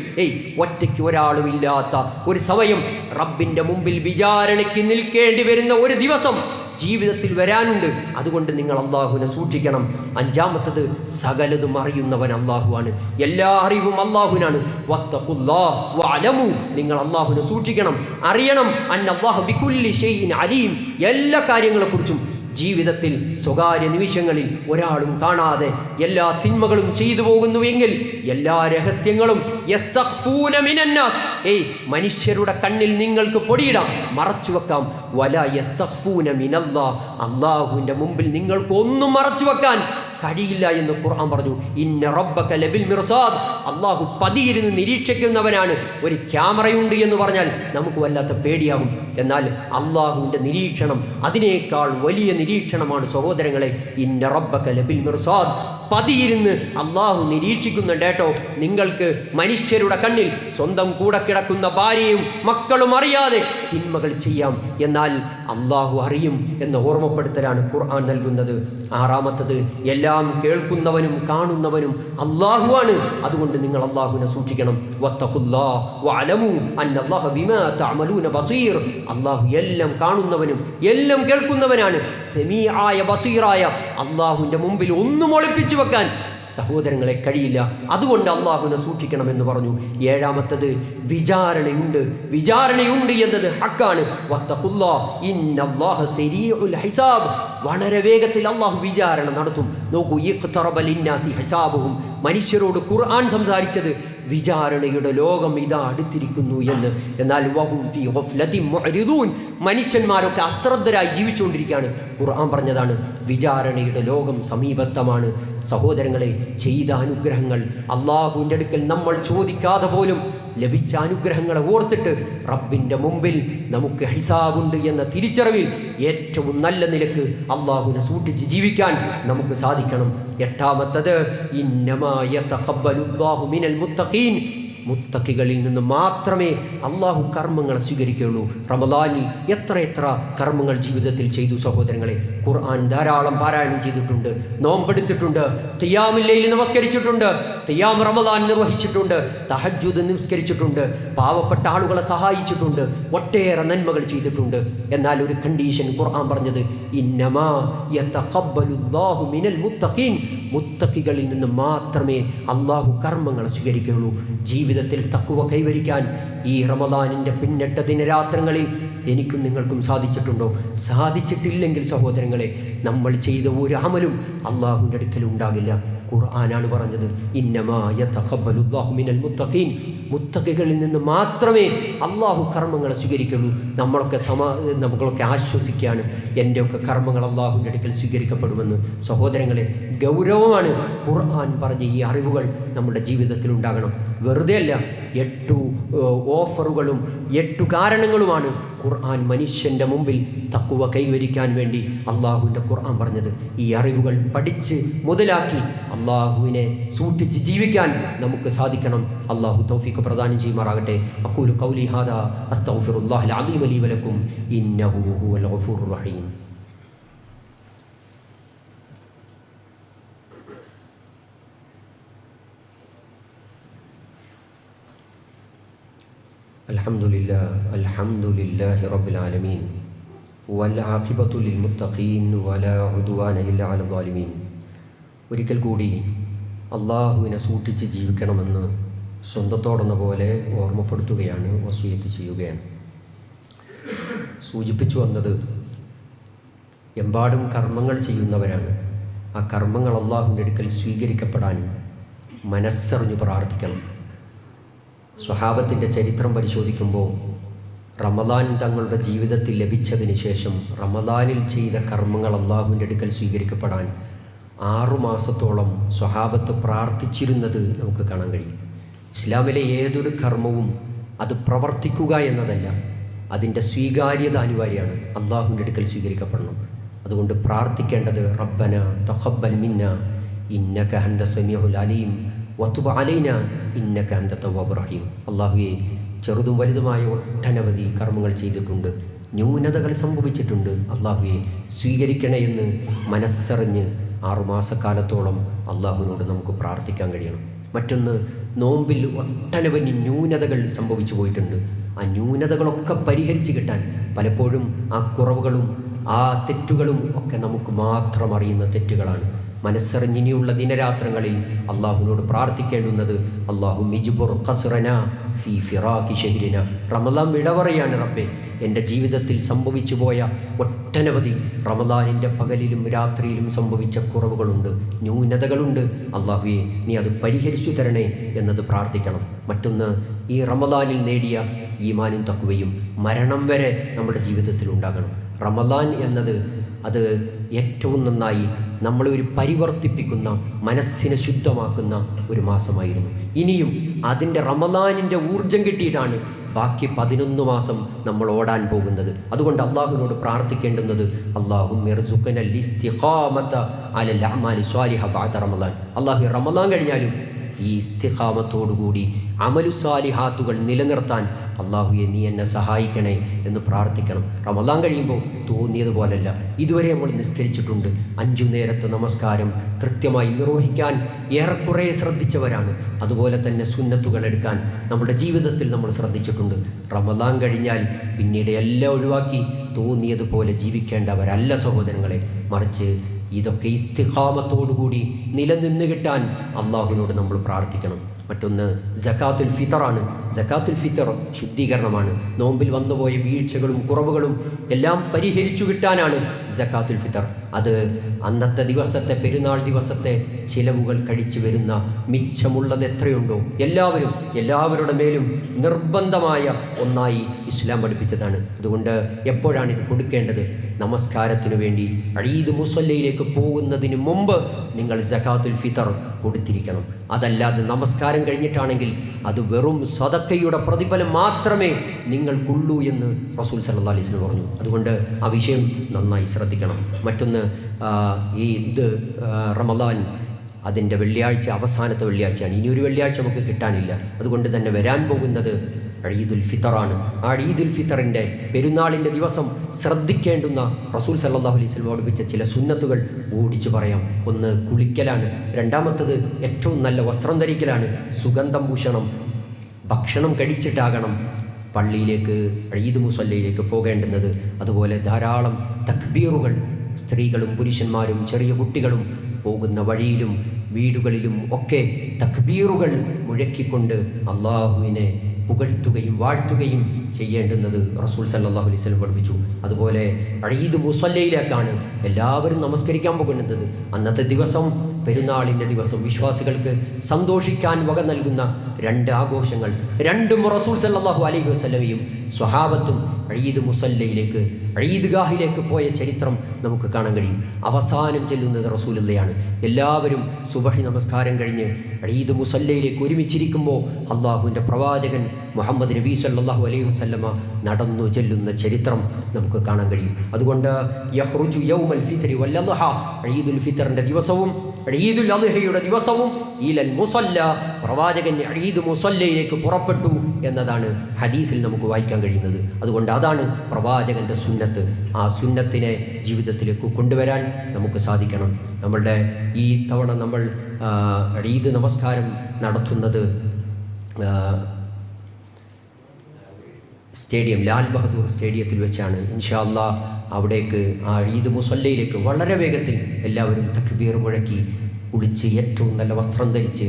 ഒറ്റയ്ക്ക് ഒരാളും ഇല്ലാത്ത ഒരു സമയം, റബ്ബിൻ്റെ മുമ്പിൽ വിചാരണയ്ക്ക് നിൽക്കേണ്ടി വരുന്ന ഒരു ദിവസം ജീവിതത്തിൽ വരാനുണ്ട്. അതുകൊണ്ട് നിങ്ങൾ അള്ളാഹുവിനെ സൂക്ഷിക്കണം. അഞ്ചാമത്തത്, സകലതും അറിയുന്നവൻ അള്ളാഹുവാണ്. എല്ലാ അറിവും അള്ളാഹുവിനാണ്. വത്തഖുല്ലാഹ് വഅലമു, നിങ്ങൾ അള്ളാഹുവിനെ സൂക്ഷിക്കണം, അറിയണം. അന്നല്ലാഹു ബികുല്ലി ഷൈഇൻ അലീം, എല്ലാ കാര്യങ്ങളെക്കുറിച്ചും. ജീവിതത്തിൽ സ്വകാര്യ നിമിഷങ്ങളിൽ ഒരാളും കാണാതെ എല്ലാ തിന്മകളും ചെയ്തു പോകുന്നുവെങ്കിൽ എല്ലാ രഹസ്യങ്ങളും യസ്തഖ്ഫൂന മിനന്നാസ്, മനുഷ്യരുടെ കണ്ണിൽ നിങ്ങൾക്ക് പൊടിയിടാം, മറച്ചു വെക്കാം. വല യസ്തഖ്ഫൂന മിനല്ലാഹ്, അള്ളാഹുവിൻ്റെ മുമ്പിൽ നിങ്ങൾക്ക് ഒന്നും മറച്ചു വെക്കാൻ കഴിയില്ല എന്ന് ഖുർആൻ പറഞ്ഞു. ഇന്ന റബ്ബക ലബിൽ മിർസാദ്, അള്ളാഹു പതിയിരുന്ന് നിരീക്ഷിക്കുന്നവനാണ്. ഒരു ക്യാമറയുണ്ട് എന്ന് പറഞ്ഞാൽ നമുക്ക് വല്ലാത്ത പേടിയാകും. എന്നാൽ അള്ളാഹുവിൻ്റെ നിരീക്ഷണം അതിനേക്കാൾ വലിയ നിരീക്ഷണമാണ് സഹോദരങ്ങളെ. ഇന്ന റബ്ബക ലബിൽ മിർസാദ്, പതിയിരുന്ന് അള്ളാഹു നിരീക്ഷിക്കുന്നുണ്ട് കേട്ടോ. നിങ്ങൾക്ക് മനുഷ്യരുടെ കണ്ണിൽ സ്വന്തം കൂടെ കിടക്കുന്ന ഭാര്യയും മക്കളും അറിയാതെ തിന്മകൾ ചെയ്യാം, എന്നാൽ അള്ളാഹു അറിയും എന്ന ഓർമ്മപ്പെടുത്തലാണ് ഖുർആൻ നൽകുന്നത്. ആറാമത്തത്, എല്ലാം കേൾക്കുന്നവനും കാണുന്നവനും അള്ളാഹുവാണ്. അതുകൊണ്ട് നിങ്ങൾ അള്ളാഹുവിനെ സൂക്ഷിക്കണം. വത്തഖുല്ലാഹ് വഅലമു അന്നല്ലാഹ ബിമാ തഅമലൂന ബസീർ, അള്ളാഹു എല്ലാം കാണുന്നവനും എല്ലാം കേൾക്കുന്നവനാണ്. സമീആയ ബസീറായ അള്ളാഹുവിൻ്റെ മുമ്പിൽ ഒന്നും ഒളിപ്പിച്ചു വെക്കാൻ സഹോദരങ്ങളെ കഴിയില്ല. അതുകൊണ്ട് അള്ളാഹുവിനെ സൂക്ഷിക്കണമെന്ന് പറഞ്ഞു. ഏഴാമത്തത്, വിചാരണയുണ്ട് എന്നത് ഹക്കാണ്. വത്തഖുല്ലാഹ് ഇന്നല്ലാഹ സരീഉൽ ഹിസാബ്, വളരെ വേഗത്തിൽ അള്ളാഹു വിചാരണ നടത്തും. നോക്കൂ, ഇഖ്തറബ ലിന്നാസി ഹിസാബുഹും, മനുഷ്യരോട് ഖുർആൻ സംസാരിച്ചത് വിചാരണയുടെ ലോകം ഇതാ അടുത്തിരിക്കുന്നു എന്ന്. എന്നാൽ വഹും ഫീ ഗഫ്ലത്തിൻ മുഅ്രിദൂൻ, മനുഷ്യന്മാരൊക്കെ അശ്രദ്ധരായി ജീവിച്ചുകൊണ്ടിരിക്കുകയാണ്. ഖുർആൻ പറഞ്ഞതാണ് വിചാരണയുടെ ലോകം സമീപസ്ഥമാണ്. സഹോദരങ്ങളെ, ചെയ്ത അനുഗ്രഹങ്ങൾ അള്ളാഹുവിൻ്റെ അടുക്കൽ നമ്മൾ ചോദിക്കാതെ പോലും ലഭിച്ച അനുഗ്രഹങ്ങളെ ഓർത്തിട്ട് റബ്ബിൻ്റെ മുമ്പിൽ നമുക്ക് ഹിസാബുണ്ട് എന്ന തിരിച്ചറിവിൽ ഏറ്റവും നല്ല നിലക്ക് അള്ളാഹുവിനെ സൂക്ഷിച്ച് ജീവിക്കാൻ നമുക്ക് സാധിക്കണം. എട്ടാമത്തത്, ഇന്നമാ യതഖബ്ബലുല്ലാഹു മിനൽ മുത്തഖീൻ, മുത്തഖികളിൽ നിന്ന് മാത്രമേ അള്ളാഹു കർമ്മങ്ങളെ സ്വീകരിക്കുകയുള്ളൂ. റമദാനിൽ എത്ര കർമ്മങ്ങൾ ജീവിതത്തിൽ ചെയ്തു സഹോദരങ്ങളെ. ഖുർആൻ ധാരാളം പാരായണം ചെയ്തിട്ടുണ്ട്, നോമ്പെടുത്തിട്ടുണ്ട്, ഖിയാമുൽ ലൈൽ നമസ്കരിച്ചിട്ടുണ്ട്, ഖിയാം റമദാൻ നിർവഹിച്ചിട്ടുണ്ട്, തഹജ്ജുദ് നിസ്കരിച്ചിട്ടുണ്ട്, പാവപ്പെട്ട ആളുകളെ സഹായിച്ചിട്ടുണ്ട്, ഒട്ടേറെ നന്മകൾ ചെയ്തിട്ടുണ്ട്. എന്നാൽ ഒരു കണ്ടീഷൻ ഖുർആൻ പറഞ്ഞത്, ഇന്നമാ യതഖബ്ബലുല്ലാഹു മിനൽ മുത്തഖീൻ, മുത്തഖികളിൽ നിന്ന് മാത്രമേ അള്ളാഹു കർമ്മങ്ങളെ സ്വീകരിക്കുകയുള്ളൂ. ജീവിതത്തിൽ തഖ്വ കൈവരിക്കാൻ ഈ റമദാനിൻ്റെ പിന്നിട്ട ദിനരാത്രങ്ങളിൽ എനിക്കും നിങ്ങൾക്കും സാധിച്ചിട്ടുണ്ടോ? സാധിച്ചിട്ടില്ലെങ്കിൽ സഹോദരങ്ങളെ, നമ്മൾ ചെയ്ത ഒരു അമലും അള്ളാഹുവിൻ്റെ അടുക്കൽ ഉണ്ടാകില്ല. ഖുർആനാണ് പറഞ്ഞത്, ഇന്നമാ യതഖബ്ബലുല്ലാഹു മിനൽ മുത്തഖീൻ, മുത്തഖികളിൽ നിന്ന് മാത്രമേ അള്ളാഹു കർമ്മങ്ങളെ സ്വീകരിക്കുള്ളൂ. നമ്മളൊക്കെ ആശ്വസിക്കുകയാണ്, എൻ്റെയൊക്കെ കർമ്മങ്ങൾ അള്ളാഹുവിൻ്റെ അടുക്കൽ സ്വീകരിക്കപ്പെടുമെന്ന്. സഹോദരങ്ങളെ, ഗൗരവമാണ് ഖുർആൻ പറഞ്ഞ ഈ അറിവുകൾ നമ്മുടെ ജീവിതത്തിൽ ഉണ്ടാകണം. വെറുതെ അല്ല, 8 ഓഫറുകളും 8 കാരണങ്ങളുമാണ് ഖുർആൻ മനുഷ്യൻ്റെ മുമ്പിൽ തഖ്വ കൈവരിക്കാൻ വേണ്ടി അള്ളാഹുവിൻ്റെ ഖുർആൻ പറഞ്ഞത്. ഈ അറിവുകൾ പഠിച്ച് മുതലാക്കി അള്ളാഹുവിനെ സൂക്ഷിച്ച് ജീവിക്കാൻ നമുക്ക് സാധിക്കണം. അള്ളാഹു തൗഫീഖ് പ്രദാനം ചെയ്യുമാറാകട്ടെ. അഖൂലു ഖൗലി ഹാദാ അസ്തഗ്ഫിറുല്ലാഹൽ അദീം ലി വലക്കും ഇന്നഹു ഹുവൽ ഗഫൂറുർ റഹീം. അൽഹംദുലില്ലാഹി റബ്ബിൽ ആലമീൻ വൽ ആഖിബത്തു ലിൽ മുത്തഖീൻ വലാ ഉദ്വാന ഇല്ലാ അലൽ ളാലിമീൻ. ഒരിക്കൽ കൂടി അള്ളാഹുവിനെ സൂക്ഷിച്ച് ജീവിക്കണമെന്ന് സ്വന്തത്തോടെന്ന പോലെ ഓർമ്മപ്പെടുത്തുകയാണ്, വസിയത്ത് ചെയ്യുകയാണ്. സൂചിപ്പിച്ചു വന്നത്, എമ്പാടും കർമ്മങ്ങൾ ചെയ്യുന്നവരാണ്. ആ കർമ്മങ്ങൾ അള്ളാഹുവിൻ്റെ അടുക്കൽ സ്വീകരിക്കപ്പെടാൻ മനസ്സറിഞ്ഞു പ്രാർത്ഥിക്കണം. സ്വഹാബത്തിൻ്റെ ചരിത്രം പരിശോധിക്കുമ്പോൾ റമദാൻ തങ്ങളുടെ ജീവിതത്തിൽ ലഭിച്ചതിന് ശേഷം റമദാനിൽ ചെയ്ത കർമ്മങ്ങൾ അള്ളാഹുവിൻ്റെ അടുക്കൽ സ്വീകരിക്കപ്പെടാൻ 6 മാസത്തോളം സ്വഹാബത്ത് പ്രാർത്ഥിച്ചിരുന്നത് നമുക്ക് കാണാൻ കഴിയും. ഇസ്ലാമിലെ ഏതൊരു കർമ്മവും അത് പ്രവർത്തിക്കുക എന്നതല്ല, അതിൻ്റെ സ്വീകാര്യത അനിവാര്യമാണ്. അള്ളാഹുവിൻ്റെ അടുക്കൽ സ്വീകരിക്കപ്പെടണം. അതുകൊണ്ട് പ്രാർത്ഥിക്കേണ്ടത്, റബ്ബന തഖബ്ബൽ മിന്ന ഇന്നക അൻത സമീഉൽ അലീം വതുബ് അലൈന ഇന്നക അൻത തവ്വാബുർ റഹീം. അള്ളാഹുവേ, ചെറുതും വലുതുമായ ഒട്ടനവധി കർമ്മങ്ങൾ ചെയ്തിട്ടുണ്ട്, ന്യൂനതകൾ സംഭവിച്ചിട്ടുണ്ട്. അള്ളാഹുവേ, സ്വീകരിക്കണേ എന്ന് മനസ്സറിഞ്ഞ് 6 മാസക്കാലത്തോളം അള്ളാഹുവിനോട് നമുക്ക് പ്രാർത്ഥിക്കാൻ കഴിയണം. മറ്റൊന്ന്, നോമ്പിൽ ഒട്ടനവധി ന്യൂനതകൾ സംഭവിച്ചു പോയിട്ടുണ്ട്. ആ ന്യൂനതകളൊക്കെ പരിഹരിച്ച് കിട്ടാൻ പലപ്പോഴും ആ കുറവുകളും ആ തെറ്റുകളും ഒക്കെ നമുക്ക് മാത്രം അറിയുന്ന തെറ്റുകളാണ്. മനസ്സറിഞ്ഞിനിയുള്ള ദിനരാത്രങ്ങളിൽ അള്ളാഹുവിനോട് പ്രാർത്ഥിക്കേണ്ടുന്നത് അള്ളാഹു മിജ്ബുർ ഖസ്റന ഫീ ഫിറാഖി ഷഹ്രിന. റമളാൻ വിട പറയാണ് റബ്ബേ, എൻ്റെ ജീവിതത്തിൽ സംഭവിച്ചു പോയ ഒട്ടനവധി റമളാനിൻ്റെ പകലിലും രാത്രിയിലും സംഭവിച്ച കുറവുകളുണ്ട്, ന്യൂനതകളുണ്ട്. അള്ളാഹുവേ, നീ അത് പരിഹരിച്ചു തരണേ എന്നത് പ്രാർത്ഥിക്കണം. മറ്റൊന്ന്, ഈ റമളാനിൽ നേടിയ ഈമാനും തഖ്വയും മരണം വരെ നമ്മുടെ ജീവിതത്തിൽ ഉണ്ടാകണം. റമളാൻ എന്നത് അത് ഏറ്റവും നന്നായി നമ്മളെ ഒരു പരിവർത്തിപ്പിക്കുന്ന, മനസ്സിനെ ശുദ്ധമാക്കുന്ന ഒരു മാസമായിരുന്നു. ഇനിയും അതിൻ്റെ റമളാനിൻ്റെ ഊർജം കിട്ടിയിട്ടാണ് ബാക്കി 11 മാസം നമ്മൾ ഓടാൻ പോകുന്നത്. അതുകൊണ്ട് അള്ളാഹുവിനോട് പ്രാർത്ഥിക്കേണ്ടുന്നത് അല്ലാഹുമ്മ ഇർസുഖ്നൽ ഇസ്തിഖാമത അലൽ അഅമാലി സ്വാലിഹ ബഅദ റമളാൻ. അള്ളാഹു റമളാൻ കഴിഞ്ഞാലും ഈ ഇസ്തിഖാമത്തോടുകൂടി അമലു സാലിഹാത്തുകൾ നിലനിർത്താൻ അള്ളാഹുവെ നീ എന്നെ സഹായിക്കണേ എന്ന് പ്രാർത്ഥിക്കണം. റമളാൻ കഴിയുമ്പോൾ തോന്നിയതുപോലല്ല. ഇതുവരെ നമ്മൾ നിസ്കരിച്ചിട്ടുണ്ട്, 5 നേരത്തെ നമസ്കാരം കൃത്യമായി നിർവഹിക്കാൻ ഏറെക്കുറെ ശ്രദ്ധിച്ചവരാണ്. അതുപോലെ തന്നെ സുന്നത്തുകൾ എടുക്കാൻ നമ്മുടെ ജീവിതത്തിൽ നമ്മൾ ശ്രദ്ധിച്ചിട്ടുണ്ട്. റമളാൻ കഴിഞ്ഞാൽ പിന്നീട് എല്ലാം ഒഴിവാക്കി തോന്നിയതുപോലെ ജീവിക്കേണ്ടവരല്ല സഹോദരങ്ങളെ. മറിച്ച് ഇതൊക്കെ ഇസ്തിഖാമത്തോടുകൂടി നിലനിന്ന് കിട്ടാൻ അള്ളാഹുവിനോട് നമ്മൾ പ്രാർത്ഥിക്കണം. മറ്റൊന്ന് സകാത്തുൽ ഫിത്തറാണ്. സകാത്തുൽ ഫിത്തർ ശുദ്ധീകരണമാണ്. നോമ്പിൽ വന്നുപോയ വീഴ്ചകളും കുറവുകളും എല്ലാം പരിഹരിച്ചു കിട്ടാനാണ് സകാത്തുൽ ഫിത്തർ. അത് അന്നത്തെ ദിവസത്തെ, പെരുന്നാൾ ദിവസത്തെ ചിലവുകൾ കഴിച്ചു വരുന്ന മിച്ചമുള്ളത് എത്രയുണ്ടോ എല്ലാവരുടെ മേലും നിർബന്ധമായ ഒന്നായി ഇസ്ലാം പഠിപ്പിച്ചതാണ്. അതുകൊണ്ട് എപ്പോഴാണ് ഇത് കൊടുക്കേണ്ടത്? നമസ്കാരത്തിനു വേണ്ടി ഈദ് മുസല്ലയിലേക്ക് പോകുന്നതിന് മുമ്പ് നിങ്ങൾ സകാത്തുൽ ഫിത്തർ കൊടുത്തിരിക്കണം. അതല്ലാതെ നമസ്കാരം കഴിഞ്ഞിട്ടാണെങ്കിൽ അത് വെറും സദക്കയുടെ പ്രതിഫലം മാത്രമേ നിങ്ങൾക്കുള്ളൂ എന്ന് റസൂൽ സല്ലല്ലാഹു അലൈഹി വസല്ലം പറഞ്ഞു. അതുകൊണ്ട് ആ വിഷയം നന്നായി ശ്രദ്ധിക്കണം. മറ്റൊന്ന്, ഈ റമളാൻ അതിൻ്റെ വെള്ളിയാഴ്ച അവസാനത്തെ വെള്ളിയാഴ്ചയാണ്. ഇനിയൊരു വെള്ളിയാഴ്ച നമുക്ക് കിട്ടാനില്ല. അതുകൊണ്ട് തന്നെ വരാൻ പോകുന്നത് ഈദുൽ ഫിത്തറാണ്. ആ ഈദുൽ ഫിത്തറിൻ്റെ പെരുന്നാളിൻ്റെ ദിവസം ശ്രദ്ധിക്കേണ്ടുന്ന റസൂൽ സല്ലല്ലാഹു അലൈഹി വസല്ലം പഠിപ്പിച്ച ചില സുന്നത്തുകൾ ഓടിച്ചു പറയാം. ഒന്ന്, കുളിക്കലാണ്. രണ്ടാമത്തത്, ഏറ്റവും നല്ല വസ്ത്രം ധരിക്കലാണ്. സുഗന്ധം പൂശണം. ഭക്ഷണം കഴിച്ചിട്ടാകണം പള്ളിയിലേക്ക്, ഈദ് മുസല്ലയിലേക്ക് പോകേണ്ടുന്നത്. അതുപോലെ ധാരാളം തക്ബീറുകൾ, സ്ത്രീകളും പുരുഷന്മാരും ചെറിയ കുട്ടികളും പോകുന്ന വഴിയിലും വീടുകളിലും ഒക്കെ തക്ബീറുകൾ മുഴക്കിക്കൊണ്ട് അള്ളാഹുവിനെ പുകഴ്ത്തുകയും വാഴ്ത്തുകയും ചെയ്യേണ്ടുന്നത് റസൂൽ സല്ലല്ലാഹു അലൈഹി വസല്ലം പഠിപ്പിച്ചു. അതുപോലെ ഈദ് മുസല്ലയിലേക്കാണ് എല്ലാവരും നമസ്കരിക്കാൻ പോകുന്നത്. അന്നത്തെ ദിവസം, പെരുന്നാളിൻ്റെ ദിവസം, വിശ്വാസികൾക്ക് സന്തോഷിക്കാൻ വക നൽകുന്ന 2 ആഘോഷങ്ങൾ. രണ്ടും റസൂൽ സല്ലല്ലാഹു അലൈഹി വസല്ലമയും സ്വഹാബത്തും ഈദ് മുസല്ലയിലേക്ക്, ഈദ്ഗാഹിലേക്ക് പോയ ചരിത്രം നമുക്ക് കാണാൻ കഴിയും. അവസാനം ചെല്ലുന്നത് റസൂലുള്ളയാണ്. എല്ലാവരും സുബഹി നമസ്കാരം കഴിഞ്ഞ് ഈദ് മുസല്ലയിലേക്ക് ഒരുമിച്ചിരിക്കുമ്പോൾ അള്ളാഹുവിൻ്റെ പ്രവാചകൻ മുഹമ്മദ് നബി സല്ലല്ലാഹു അലൈഹി വസല്ലമ നടന്നു ചെല്ലുന്ന ചരിത്രം നമുക്ക് കാണാൻ കഴിയും. അതുകൊണ്ട് യഖ്റുജു യൗമൽ ഫിത്രി വൽ അദ്ഹ, ഈദുൽ ഫിത്തറിൻ്റെ ദിവസവും ഈദുൽ അദ്ഹയുടെ ദിവസവും ഇലൽ മുസല്ല, പ്രവാചകൻ ഈദ് മുസല്ലയിലേക്ക് പുറപ്പെട്ടു എന്നതാണ് ഹദീസിൽ നമുക്ക് വായിക്കാൻ കഴിയുന്നത്. അതുകൊണ്ട് അതാണ് പ്രവാചകൻ്റെ സുന്നത്ത്. ആ സുന്നത്തിനെ ജീവിതത്തിലേക്ക് കൊണ്ടുവരാൻ നമുക്ക് സാധിക്കണം. നമ്മളുടെ ഈ തവണ നമ്മൾ ഈദ് നമസ്കാരം നടത്തുന്നത് സ്റ്റേഡിയം, ലാൽ ബഹദൂർ സ്റ്റേഡിയത്തിൽ വെച്ചാണ്. ഇൻഷാ അല്ലാഹ് അവിടേക്ക്, ആ ഈദ് മുസല്ലയിലേക്ക് വളരെ വേഗത്തിൽ എല്ലാവരും തക്ബീർ മുഴക്കി കുളിച്ച് ഏറ്റവും നല്ല വസ്ത്രം ധരിച്ച്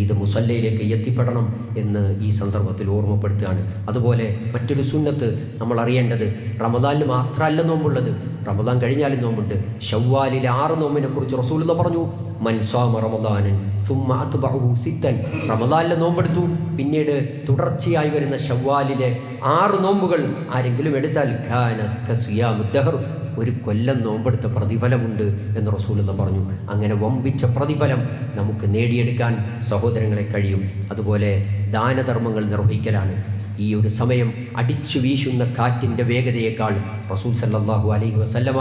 ഈദ് മുസല്ലയിലേക്ക് എത്തിപ്പെടണം എന്ന് ഈ സന്ദർഭത്തിൽ ഓർമ്മപ്പെടുത്തുകയാണ്. അതുപോലെ മറ്റൊരു സുന്നത്ത് നമ്മൾ അറിയേണ്ടത്, റമദാനിൽ മാത്രമല്ല നോമ്പുള്ളത്, റമദാൻ കഴിഞ്ഞാലും നോമ്പുണ്ട്. ശവ്വാലിലെ 6 നോമ്പിനെ കുറിച്ച് റസൂലുള്ളാഹി പറഞ്ഞു, മൻ സാമ റമദാനൻ സുമ്മ അത്ബഅഹു സിത്തൻ. റമദാനിലെ നോമ്പെടുത്തു, പിന്നീട് തുടർച്ചയായി വരുന്ന ശവ്വാലിലെ 6 നോമ്പുകൾ ആരെങ്കിലും എടുത്താൽ കാന കസിയാമുദ് ദഹർ, ഒരു കൊല്ലം നോമ്പെടുത്ത പ്രതിഫലമുണ്ട് എന്ന് റസൂലുള്ളാഹി പറഞ്ഞു. അങ്ങനെ വമ്പിച്ച പ്രതിഫലം നമുക്ക് നേടിയെടുക്കാൻ സഹോദരങ്ങളെ കഴിയും. അതുപോലെ ദാനധർമ്മങ്ങൾ നിർവഹിക്കലാണ്. ഈ ഒരു സമയം അടിച്ചു വീശുന്ന കാറ്റിൻ്റെ വേഗതയേക്കാൾ റസൂൽ സല്ലല്ലാഹു അലൈഹി വസല്ലമ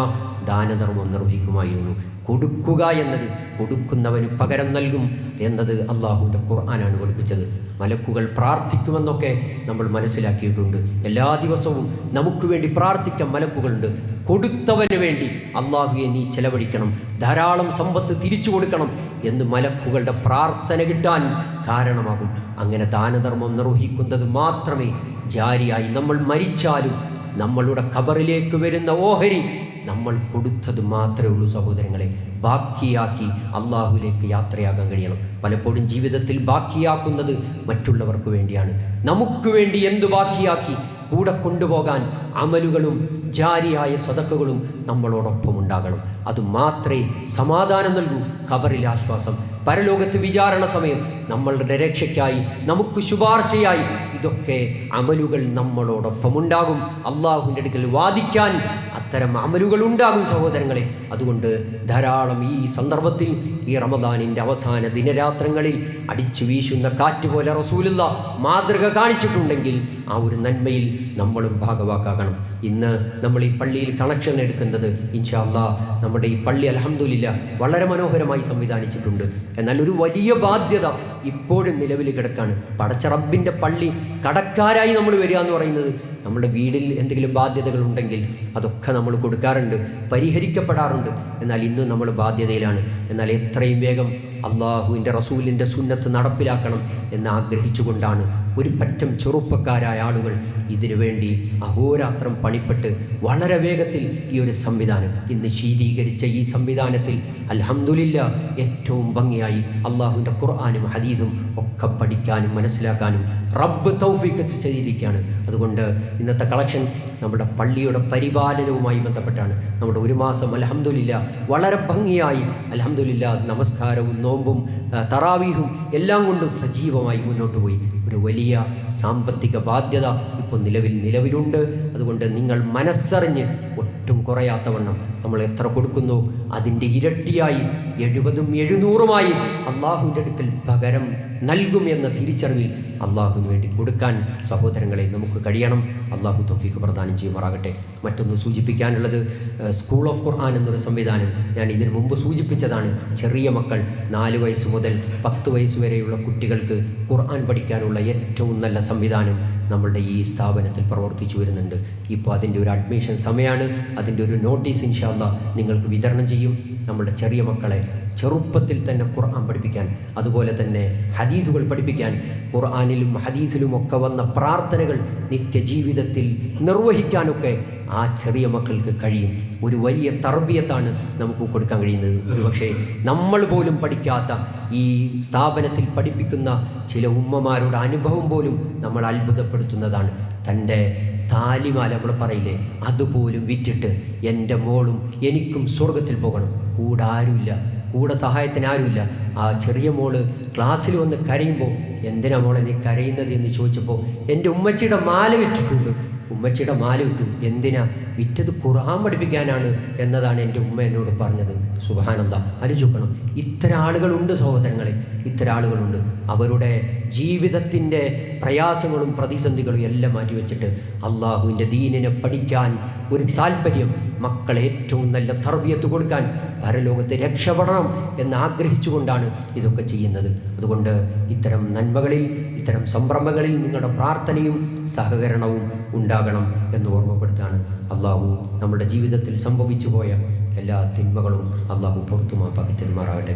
ദാനധർമ്മം നിർവഹിക്കുമായിരുന്നു. കൊടുക്കുക എന്നത് കൊടുക്കുന്നവന് പകരം നൽകും എന്നത് അള്ളാഹുവിൻ്റെ ഖുർആനാണ് പഠിപ്പിച്ചത്. മലക്കുകൾ പ്രാർത്ഥിക്കുമെന്നൊക്കെ നമ്മൾ മനസ്സിലാക്കിയിട്ടുണ്ട്. എല്ലാ ദിവസവും നമുക്ക് വേണ്ടി പ്രാർത്ഥിക്കാൻ മലക്കുകളുണ്ട്. കൊടുത്തവന് വേണ്ടി അള്ളാഹുവെ നീ ചെലവഴിക്കണം, ധാരാളം സമ്പത്ത് തിരിച്ചു കൊടുക്കണം എന്ന് മലക്കുകളുടെ പ്രാർത്ഥന കിട്ടാൻ കാരണമാകും. അങ്ങനെ ദാനധർമ്മം നിർവഹിക്കുന്നത് മാത്രമേ ജാരിയായി നമ്മൾ മരിച്ചാലും നമ്മളുടെ ഖബറിലേക്ക് വരുന്ന ഓഹരി നമ്മൾ കൊടുത്തത് മാത്രമേ ഉള്ളൂ സഹോദരങ്ങളെ. ബാക്കിയാക്കി അള്ളാഹുവിലേക്ക് യാത്രയാകാൻ കഴിയണം. പലപ്പോഴും ജീവിതത്തിൽ ബാക്കിയാക്കുന്നത് മറ്റുള്ളവർക്ക് വേണ്ടിയാണ്. നമുക്ക് വേണ്ടി എന്തു ബാക്കിയാക്കി കൂടെ കൊണ്ടുപോകാൻ അമലുകളും ജാരിയായ സദഖകളും നമ്മളോടൊപ്പം ഉണ്ടാകണം. അതുമാത്രമേ സമാധാനം നൽകൂ, ഖബറിലെ ആശ്വാസം, പരലോകത്ത് വിചാരണ സമയം നമ്മളുടെ രക്ഷയ്ക്കായി നമുക്ക് ശുപാർശയായി ഇതൊക്കെ അമലുകൾ നമ്മളോടൊപ്പം ഉണ്ടാകും. അള്ളാഹുവിൻ്റെ അടുക്കൽ വാദിക്കാൻ അത്തരം അമലുകൾ ഉണ്ടാകും സഹോദരങ്ങളെ. അതുകൊണ്ട് ധാരാളം ഈ സന്ദർഭത്തിൽ ഈ റമദാനിൻ്റെ അവസാന ദിനരാത്രങ്ങളിൽ അടിച്ചു വീശുന്ന കാറ്റ് പോലെ റസൂലുള്ള മാതൃക കാണിച്ചിട്ടുണ്ടെങ്കിൽ ആ ഒരു നന്മയിൽ നമ്മളും ഭാഗവാക്കാകണം. ഇന്ന് നമ്മൾ ഈ പള്ളിയിൽ കണക്ഷൻ എടുക്കുന്നത് ഇൻഷാ അല്ലാഹ് നമ്മുടെ ഈ പള്ളി അൽഹംദുലില്ലാ വളരെ മനോഹരമായി സംവിധാനിച്ചിട്ടുണ്ട്. എന്നാൽ ഒരു വലിയ ബാധ്യത ഇപ്പോഴും നിലവിൽ കിടക്കാണ്. പടച്ച റബ്ബിൻ്റെ പള്ളി കടക്കാരായി നമ്മൾ വരിക എന്ന് പറയുന്നത്, നമ്മുടെ വീടിൽ എന്തെങ്കിലും ബാധ്യതകൾ ഉണ്ടെങ്കിൽ അതൊക്കെ നമ്മൾ കൊടുക്കാറുണ്ട്, പരിഹരിക്കപ്പെടാറുണ്ട്. എന്നാൽ ഇന്ന് നമ്മൾ ബാധ്യതയിലാണ്. എന്നാൽ എത്രയും വേഗം അള്ളാഹുവിൻ്റെ റസൂലിൻ്റെ സുന്നത്ത് നടപ്പിലാക്കണം എന്ന് ആഗ്രഹിച്ചുകൊണ്ടാണ് ഒരു പറ്റം ചെറുപ്പക്കാരായ ആളുകൾ ഇതിനു വേണ്ടി അഹോരാത്രം പണിപ്പെട്ട് വളരെ വേഗത്തിൽ ഈ ഒരു സംവിധാനം ഇന്ന് ശീതീകരിച്ച ഈ സംവിധാനത്തിൽ അൽഹംദുലില്ലാ ഏറ്റവും ഭംഗിയായി അള്ളാഹുവിൻ്റെ ഖുർആനും ഹദീസും ഒക്കെ പഠിക്കാനും മനസ്സിലാക്കാനും റബ്ബ് തൗഫീഖ് ചെയ്തിരിക്കുകയാണ്. അതുകൊണ്ട് ഇന്നത്തെ കളക്ഷൻ നമ്മുടെ പള്ളിയുടെ പരിപാലനവുമായി ബന്ധപ്പെട്ടാണ്. നമ്മുടെ ഒരു മാസം അൽഹംദുലില്ലാ വളരെ ഭംഗിയായി അൽഹംദുലില്ലാ നമസ്കാരവും നോമ്പും തറാവീഹും എല്ലാം കൊണ്ടും സജീവമായി മുന്നോട്ട് പോയി. ഒരു വലിയ സാമ്പത്തിക ബാധ്യത ഇപ്പോൾ നിലവിലുണ്ട്. അതുകൊണ്ട് നിങ്ങൾ മനസ്സറിഞ്ഞ് ഒട്ടും കുറയാത്തവണ്ണം നമ്മൾ എത്ര കൊടുക്കുന്നു അതിൻ്റെ ഇരട്ടിയായി 70ഉം 700ഉമായി അള്ളാഹുവിൻ്റെ അടുക്കൽ പകരം നൽകും എന്ന തിരിച്ചറിവിൽ അള്ളാഹുവിന് വേണ്ടി കൊടുക്കാൻ സഹോദരങ്ങളെ നമുക്ക് കഴിയണം. അള്ളാഹു തൗഫീഖ് പ്രദാനം ചെയ്യുമാറാകട്ടെ. മറ്റൊന്ന് സൂചിപ്പിക്കാനുള്ളത്, സ്കൂൾ ഓഫ് ഖുർആൻ എന്നൊരു സംവിധാനം ഞാൻ ഇതിനു മുമ്പ് സൂചിപ്പിച്ചതാണ്. ചെറിയ മക്കൾ 4 വയസ്സ് മുതൽ 10 വയസ്സ് വരെയുള്ള കുട്ടികൾക്ക് ഖുർആൻ പഠിക്കാനുള്ള ഏറ്റവും നല്ല സംവിധാനം നമ്മളുടെ ഈ സ്ഥാപനത്തിൽ പ്രവർത്തിച്ചു വരുന്നുണ്ട്. ഇപ്പോൾ അതിൻ്റെ ഒരു അഡ്മിഷൻ സമയമാണ്. അതിൻ്റെ ഒരു നോട്ടീസ് ഇൻഷാ അല്ലാഹ് നിങ്ങൾക്ക് വിതരണം ചെയ്യും. നമ്മുടെ ചെറിയ മക്കളെ ചെറുപ്പത്തിൽ തന്നെ ഖുർആൻ പഠിപ്പിക്കാൻ, അതുപോലെ തന്നെ ഹദീസുകൾ പഠിപ്പിക്കാൻ, ഖുർആനിലും ഹദീസിലും ഒക്കെ വന്ന പ്രാർത്ഥനകൾ നിത്യജീവിതത്തിൽ നിർവഹിക്കാനൊക്കെ ആ ചെറിയ മക്കൾക്ക് കഴിയും. ഒരു വലിയ തർബിയത്താണ് നമുക്ക് കൊടുക്കാൻ കഴിയുന്നത്. ഒരുപക്ഷെ നമ്മൾ പോലും പഠിക്കാത്ത ഈ സ്ഥാപനത്തിൽ പഠിപ്പിക്കുന്ന ചില ഉമ്മമാരുടെ അനുഭവം പോലും നമ്മൾ അത്ഭുതപ്പെടുത്തുന്നതാണ്. തൻ്റെ താലിമാല നമ്മൾ പറയില്ലേ, അതുപോലും വിറ്റിട്ട് എൻ്റെ മോളും എനിക്കും സ്വർഗത്തിൽ പോകണം, കൂടെ ആരുമില്ല, കൂടെ സഹായത്തിന് ആരുമില്ല. ആ ചെറിയ മോള് ക്ലാസ്സിൽ വന്ന് കരയുമ്പോൾ എന്തിനാ മോളെ നീ കരയുന്നത് എന്ന് ചോദിച്ചപ്പോൾ എൻ്റെ ഉമ്മച്ചിയുടെ മാല വിറ്റിട്ടുണ്ട്, ഉമ്മച്ചിയുടെ മാല വിറ്റു. എന്തിനാ വിറ്റത്? ഖുർആൻ പഠിപ്പിക്കാനാണ് എന്നതാണ് എൻ്റെ ഉമ്മ എന്നോട് പറഞ്ഞത്. സുബ്ഹാനല്ലാഹ്, ആലോചിക്കണം. ഇത്തരം ആളുകളുണ്ട് സഹോദരങ്ങളെ, ഇത്തരം ആളുകളുണ്ട്. അവരുടെ ജീവിതത്തിൻ്റെ പ്രയാസങ്ങളും പ്രതിസന്ധികളും എല്ലാം മാറ്റിവെച്ചിട്ട് അള്ളാഹുവിൻ്റെ ദീനിനെ പഠിക്കാൻ ഒരു താല്പര്യം, മക്കളെ ഏറ്റവും നല്ല തർബിയത്ത് കൊടുക്കാൻ, പരലോകത്തെ രക്ഷപ്പെടണം എന്ന് ആഗ്രഹിച്ചുകൊണ്ടാണ് ഇതൊക്കെ ചെയ്യുന്നത്. അതുകൊണ്ട് ഇത്തരം നന്മകളിൽ, ഇത്തരം സംരംഭങ്ങളിൽ നിങ്ങളുടെ പ്രാർത്ഥനയും സഹകരണവും ഉണ്ടാകണം എന്ന് ഓർമ്മപ്പെടുത്താണ്. അള്ളാഹു നമ്മുടെ ജീവിതത്തിൽ സംഭവിച്ചു പോയ എല്ലാ തിന്മകളും അള്ളാഹു പുറത്തു മാപ്പാക്കി തരുമാറാകട്ടെ.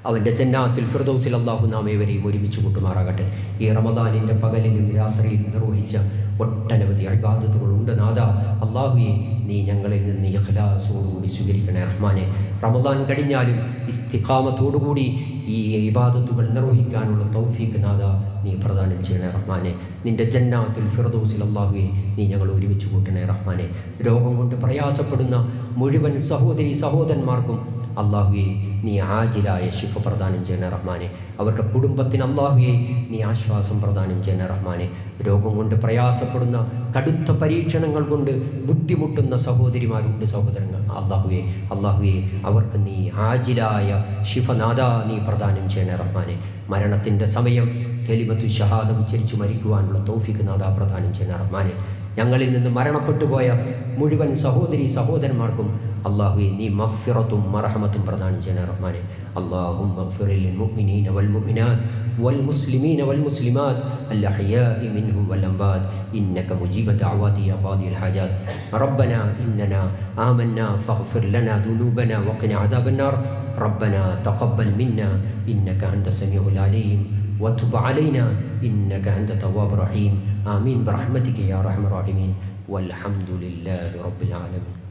അവൻ്റെ ജന്നാത്തിൽ ഫിർദൗസിൽ അള്ളാഹു നാം ഏവരെയും ഒരുമിച്ച് കൂട്ടുമാറാകട്ടെ. ഈ റമദാനിൻ്റെ പകലിലും രാത്രിയിലും നിർവഹിച്ച ഒട്ടനവധി ഇബാദത്തുകളുണ്ട് നാഥ. അള്ളാഹുവെ, നീ ഞങ്ങളിൽ നിന്ന് ഇഖ്ലാസോടുകൂടി സ്വീകരിക്കണേ റഹ്മാനെ. റമദാൻ കഴിഞ്ഞാലും ഇസ്തിഖാമത്തോടുകൂടി ഈ ഇബാദത്തുകൾ നിർവഹിക്കാനുള്ള തൗഫീഖ് നാഥ നീ പ്രദാനം ചെയ്യണേ റഹ്മാനെ. നിൻ്റെ ജന്നാത്തുൽ ഫിർദൗസിൽ അള്ളാഹുവെ നീ ഞങ്ങൾ ഒരുമിച്ച് കൂട്ടണേ റഹ്മാനെ. രോഗം കൊണ്ട് പ്രയാസപ്പെടുന്ന മുഴുവൻ സഹോദരി സഹോദരന്മാർക്കും അള്ളാഹുവെ നീ ആജിലായ ശിഫ പ്രദാനം ചെയ്യണേ റഹ്മാനെ. അവരുടെ കുടുംബത്തിന് അള്ളാഹുവെ നീ ആശ്വാസം പ്രദാനം ചെയ്യണേ റഹ്മാനെ. രോഗം കൊണ്ട് പ്രയാസപ്പെടുന്ന, കടുത്ത പരീക്ഷണങ്ങൾ കൊണ്ട് ബുദ്ധിമുട്ടുന്ന സഹോദരിമാരുണ്ട്, സഹോദരങ്ങൾ. അള്ളാഹുവെ അവർക്ക് നീ ആജിലായ ശിഫനാഥ നീ പ്രദാനം ചെയ്യണേ റഹ്മാനെ. മരണത്തിൻ്റെ സമയം കലിമത്തു ഷഹാദ ഉച്ചരിച്ച് മരിക്കുവാനുള്ള തൗഫീഖ് നാഥ പ്രദാനം ചെയ്യണേ റഹ്മാനെ. ഞങ്ങളിൽ നിന്ന് മരണപ്പെട്ടു പോയ മുഴുവൻ സഹോദരി സഹോദരന്മാർക്കും അള്ളാഹുവെ നീ മഗ്ഫിറത്തും മർഹമത്തും പ്രദാനം ചെയ്യണേ റഹ്മാനെ. اللهم اغفر للمؤمنين والمؤمنات والمسلمين والمسلمات الأحياء منهم والأموات إنك مجيب دعوات يا قاضي الحاجات. ربنا إننا آمنا فاغفر لنا ذنوبنا وقنا عذاب النار. ربنا تقبل منا إنك أنت السميع العليم وتب علينا إنك أنت التواب الرحيم. آمين برحمتك يا أرحم الراحمين والحمد لله رب العالمين.